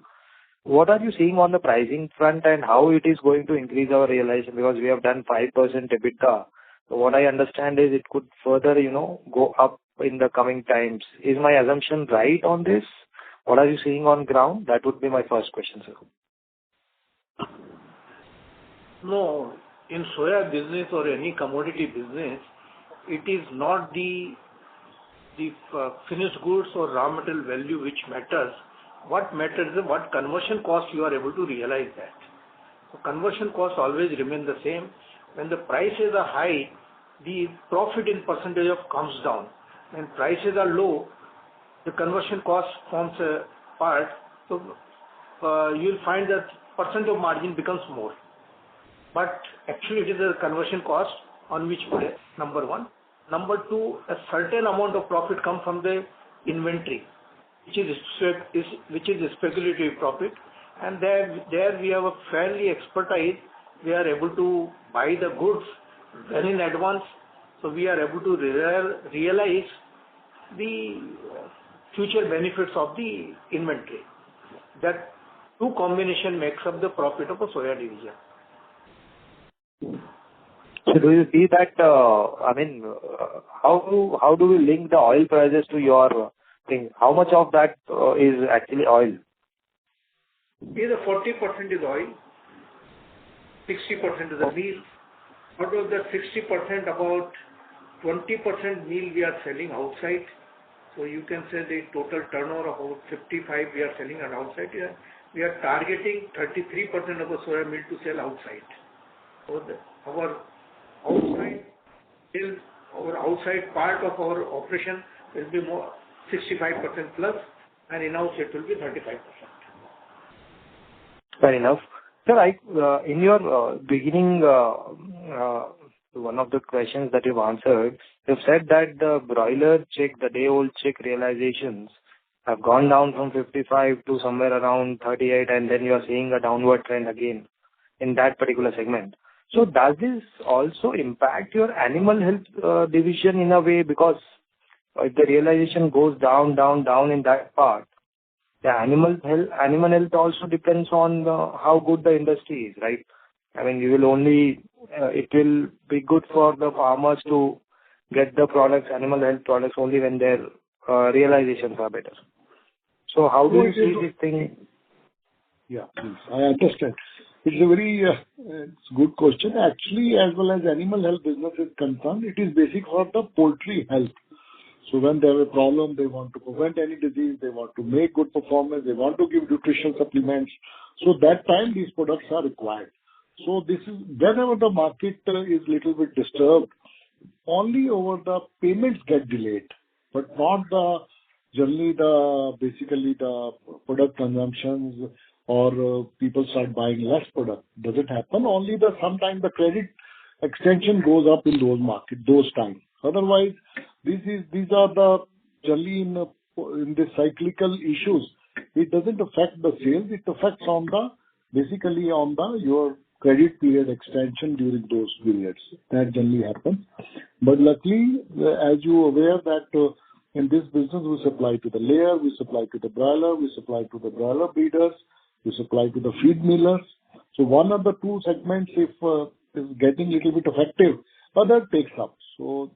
Speaker 14: What are you seeing on the pricing front, and how it is going to increase our realization? Because we have done 5% EBITDA. So what I understand is it could further, go up in the coming times. Is my assumption right on this? What are you seeing on ground? That would be my first question, sir.
Speaker 7: No, in soya business or any commodity business, it is not the finished goods or raw material value which matters. What matters is what conversion cost you are able to realize that. So conversion costs always remain the same. When the prices are high, the profit in percentage of comes down. When prices are low, the conversion cost forms a part. So you'll find that percent of margin becomes more. But actually it is a conversion cost on which we are, number one. Number two, a certain amount of profit comes from the inventory, which is speculative profit. And there we have a fairly expertise. We are able to buy the goods well in advance. So we are able to realize the future benefits of the inventory. That two combination makes up the profit of a soya division.
Speaker 14: So do you see that, how do we link the oil prices to your thing? How much of that is actually oil?
Speaker 7: Either 40% is oil, 60% is the meal. Out of that 60%, about 20% meal we are selling outside. So you can say the total turnover of about 55 we are selling on outside. We are targeting 33% of the soya meal to sell outside. So our outside part of our operation will be more 65% plus, and in-house it will be 35%.
Speaker 14: Fair enough. Sir, in your beginning, one of the questions that you've answered, you've said that the broiler chick, the day-old chick realizations have gone down from 55 to somewhere around 38, and then you are seeing a downward trend again in that particular segment. So does this also impact your animal health division in a way? Because if the realization goes down in that part, the animal health also depends on how good the industry is, right? I mean, it will be good for the farmers to get the products, animal health products, only when their realizations are better. So how do you see this thing?
Speaker 9: Yeah, please. I understand. It's a very good question. Actually, as well as animal health business is concerned, it is basic for the poultry health. So when they have a problem, they want to prevent any disease, they want to make good performance, they want to give nutritional supplements. So that time these products are required. So this is whenever the market is little bit disturbed, only over the payments get delayed, but not generally basically the product consumptions or people start buying less product. Doesn't happen. Only sometimes the credit extension goes up in those markets, those times. Otherwise, these are the generally in the cyclical issues. It doesn't affect the sales. It affects on your credit period extension during those periods. That generally happens. But luckily, as you are aware that in this business we supply to the layer, we supply to the broiler, we supply to the broiler breeders, we supply to the feed millers. So one of the two segments, if is getting a little bit effective, other takes up. So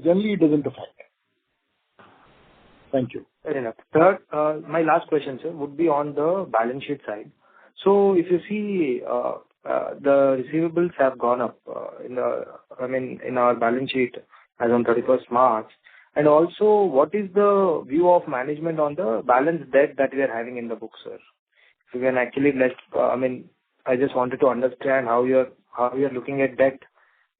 Speaker 9: generally it doesn't affect. Thank you.
Speaker 14: Fair enough. Third, my last question, sir, would be on the balance sheet side. So if you see the receivables have gone up in our balance sheet as on 31st March. And also, what is the view of management on the balance debt that we are having in the books, sir? If you can actually I just wanted to understand how you're looking at debt.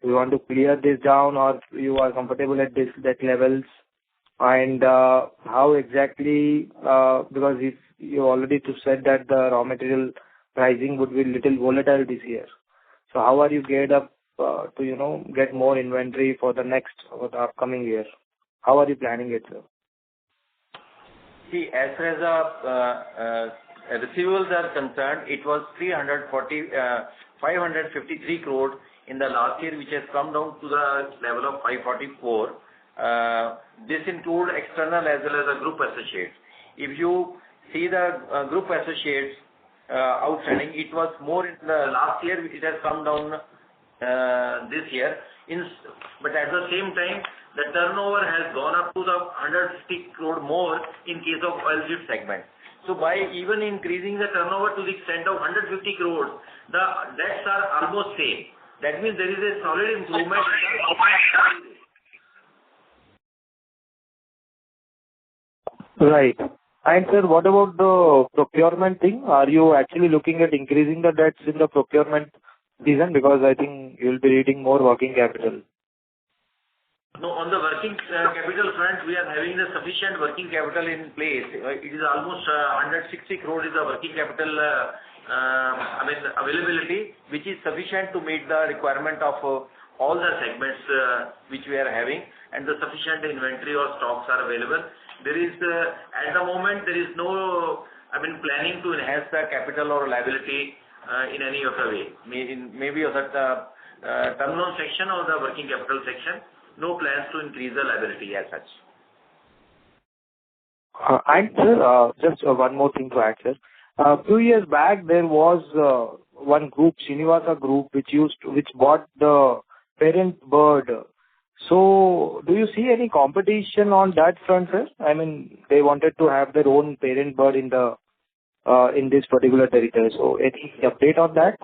Speaker 14: Do you want to clear this down, or you are comfortable at this debt levels? And how exactly, because if you already said that the raw material pricing would be little volatile this year. So how are you geared up to get more inventory for the upcoming year? How are you planning it, sir?
Speaker 4: See, as far as receivables are concerned, it was 553 crore in the last year, which has come down to the level of 544. This includes external as well as the group associates. If you see the group associates outstanding, it was more in the last year, it has come down this year. But at the same time, the turnover has gone up to the 150 crore more in case of oilseed segment. So by even increasing the turnover to the extent of 150 crores, the debts are almost same. That means there is a solid improvement.
Speaker 14: Right. And sir, what about the procurement thing? Are you actually looking at increasing the debts in the procurement season? Because I think you'll be needing more working capital.
Speaker 4: No, on the working capital front, we are having the sufficient working capital in place. It is almost 160 crore is the working capital availability, which is sufficient to meet the requirement of all the segments which we are having, and the sufficient inventory or stocks are available. There is at the moment there is no planning to enhance the capital or liability in any other way. Maybe of that term loan section or the working capital section. No plans to increase the liability as such.
Speaker 14: And sir, just one more thing to add, sir. A few years back, there was one group, Srinivasa Group, which bought the parent bird. So do you see any competition on that front, sir? I mean, they wanted to have their own parent bird in this particular territory. So any update on that?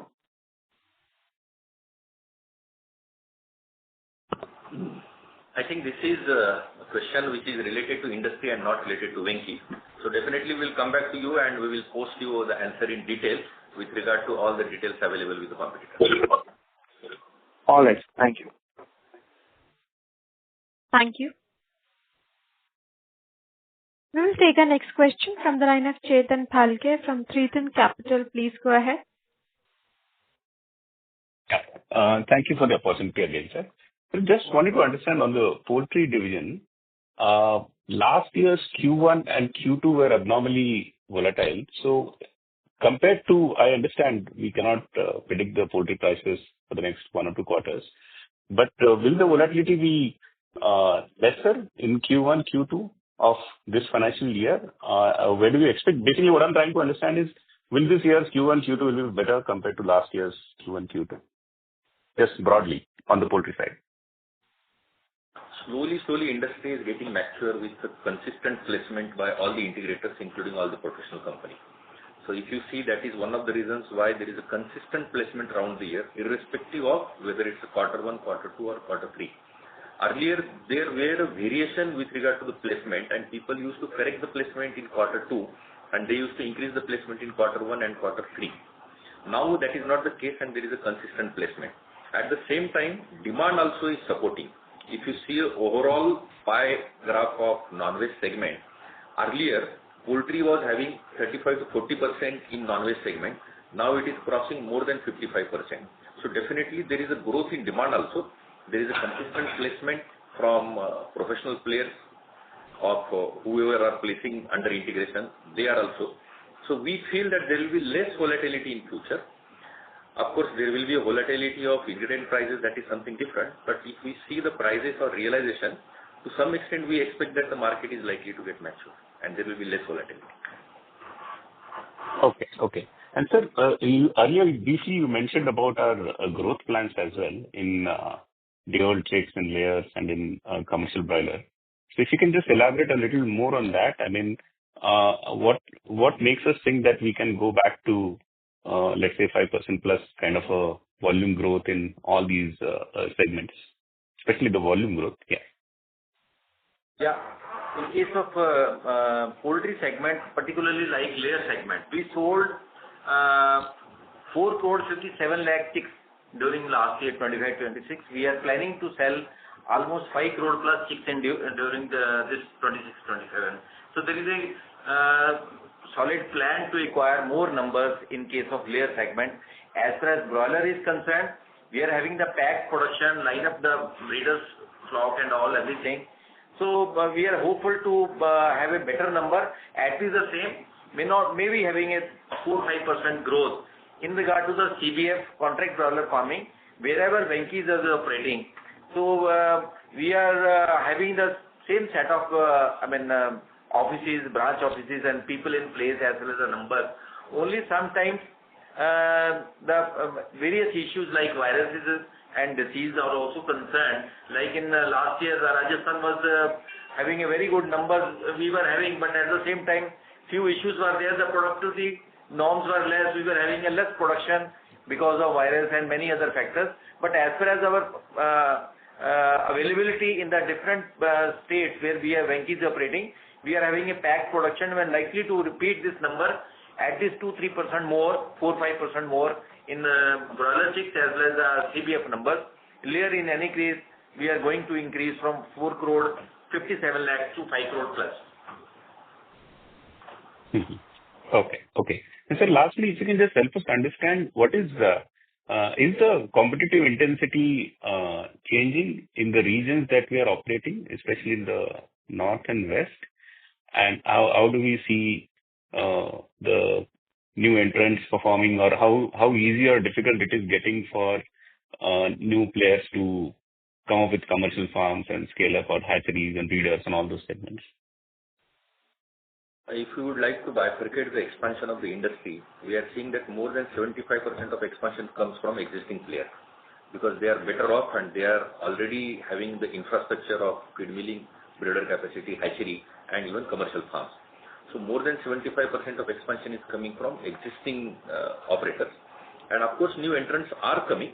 Speaker 4: I think this is a question which is related to industry and not related to Venky. So definitely we'll come back to you and we will post you the answer in detail with regard to all the details available with the competitors.
Speaker 14: All right. Thank you.
Speaker 1: Thank you. We will take our next question from the line of Chetan Phalke from Triton Capital. Please go ahead.
Speaker 13: Thank you for the opportunity again, sir. So just wanted to understand on the poultry division, last year's Q1 and Q2 were abnormally volatile. So compared to, I understand we cannot predict the poultry prices for the next 1 or 2 quarters, but will the volatility be lesser in Q1, Q2 of this financial year? Where do we expect? Basically, what I'm trying to understand is, will this year's Q1, Q2 will be better compared to last year's Q1, Q2? Just broadly on the poultry side.
Speaker 4: Slowly, industry is getting mature with the consistent placement by all the integrators, including all the professional companies. So if you see, that is one of the reasons why there is a consistent placement around the year, irrespective of whether it's a Q1, Q2 or Q3. Earlier, there were a variation with regard to the placement, and people used to correct the placement in Q2, and they used to increase the placement in Q1 and Q3. Now that is not the case, and there is a consistent placement. At the same time, demand also is supporting. If you see an overall pie graph of non-veg segment, earlier poultry was having 35 to 40% in non-veg segment. Now it is crossing more than 55%. So definitely there is a growth in demand also. There is a consistent placement from professional players of whoever are placing under integration. They are also. So we feel that there will be less volatility in future. Of course, there will be a volatility of ingredient prices, that is something different. But if we see the prices or realization, to some extent we expect that the market is likely to get mature and there will be less volatility.
Speaker 13: Okay. And sir, earlier briefly you mentioned about our growth plans as well in day-old chicks and layers and in commercial broiler. So if you can just elaborate a little more on that, I mean, what makes us think that we can go back to let's say 5% plus kind of a volume growth in all these segments, especially the volume growth?
Speaker 4: Yeah. In case of poultry segment, particularly like layer segment, we sold 4 crore 57 lakh chicks during last year 25-26. We are planning to sell almost 5 crore plus chicks during this 26-27. So there is a solid plan to acquire more numbers in case of layer segment. As far as broiler is concerned, we are having the pack production, line up the breeders flock and all everything. So we are hopeful to have a better number, at least the same, maybe having a 4-5% growth in regard to the CBF contract broiler farming wherever Venkys is operating. So we are having the same set of offices, branch offices and people in place as well as the numbers. Only sometimes the various issues like viruses and disease are also concerned. Like in last year, Rajasthan was having a very good number we were having, but at the same time, few issues were there. The productivity norms were less. We were having a less production because of virus and many other factors. But as far as our availability in the different states where we have Venkys operating, we are having a packed production and likely to repeat this number at least 2-3% more, 4-5% more in broiler chicks as well as CBF numbers. Later, in any case, we are going to increase from 4 crore 57 lakhs to 5 crore plus.
Speaker 13: Okay. And sir, lastly, if you can just help us understand what is the competitive intensity changing in the regions that we are operating, especially in the north and west, and how do we see the new entrants performing, or how easy or difficult it is getting for new players to come up with commercial farms and scale up, or hatcheries and breeders and all those segments?
Speaker 4: If we would like to bifurcate the expansion of the industry, we are seeing that more than 75% of expansion comes from existing players. because they are better off and they are already having the infrastructure of feed milling, breeder capacity, hatchery, and even commercial farms. So more than 75% of expansion is coming from existing operators. And of course, new entrants are coming,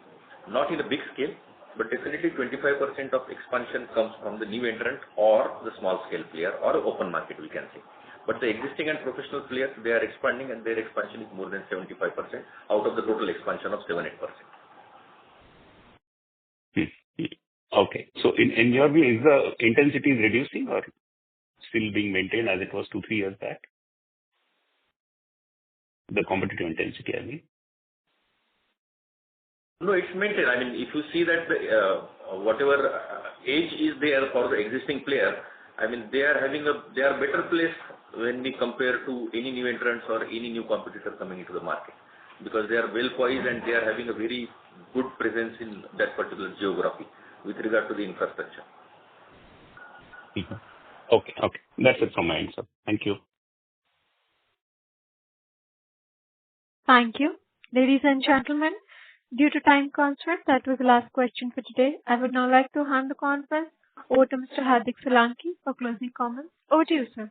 Speaker 4: not in a big scale, but definitely 25% of expansion comes from the new entrant or the small scale player or open market, we can say. But the existing and professional players, they are expanding and their expansion is more than 75% out of the total expansion of 7-8%.
Speaker 13: Okay. So in your view, is the intensity reducing or still being maintained as it was 2-3 years back? The competitive intensity, I mean.
Speaker 4: No, it's maintained. I mean, if you see that whatever age is there for the existing player, I mean, they are better placed when we compare to any new entrants or any new competitor coming into the market, because they are well poised and they are having a very good presence in that particular geography with regard to the infrastructure.
Speaker 13: Okay. That's it from my end, sir. Thank you.
Speaker 1: Thank you. Ladies and gentlemen, due to time constraint, that was the last question for today. I would now like to hand the conference over to Mr. Hardik Solanki for closing comments. Over to you, sir.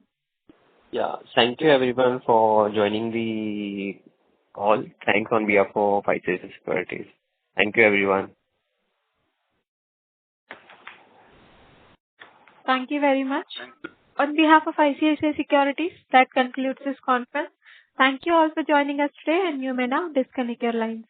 Speaker 11: Yeah. Thank you everyone for joining the call. Thanks on behalf of FY26 Securities. Thank you everyone.
Speaker 1: Thank you very much. On behalf of ICICI Securities, that concludes this conference. Thank you all for joining us today, and you may now disconnect your lines.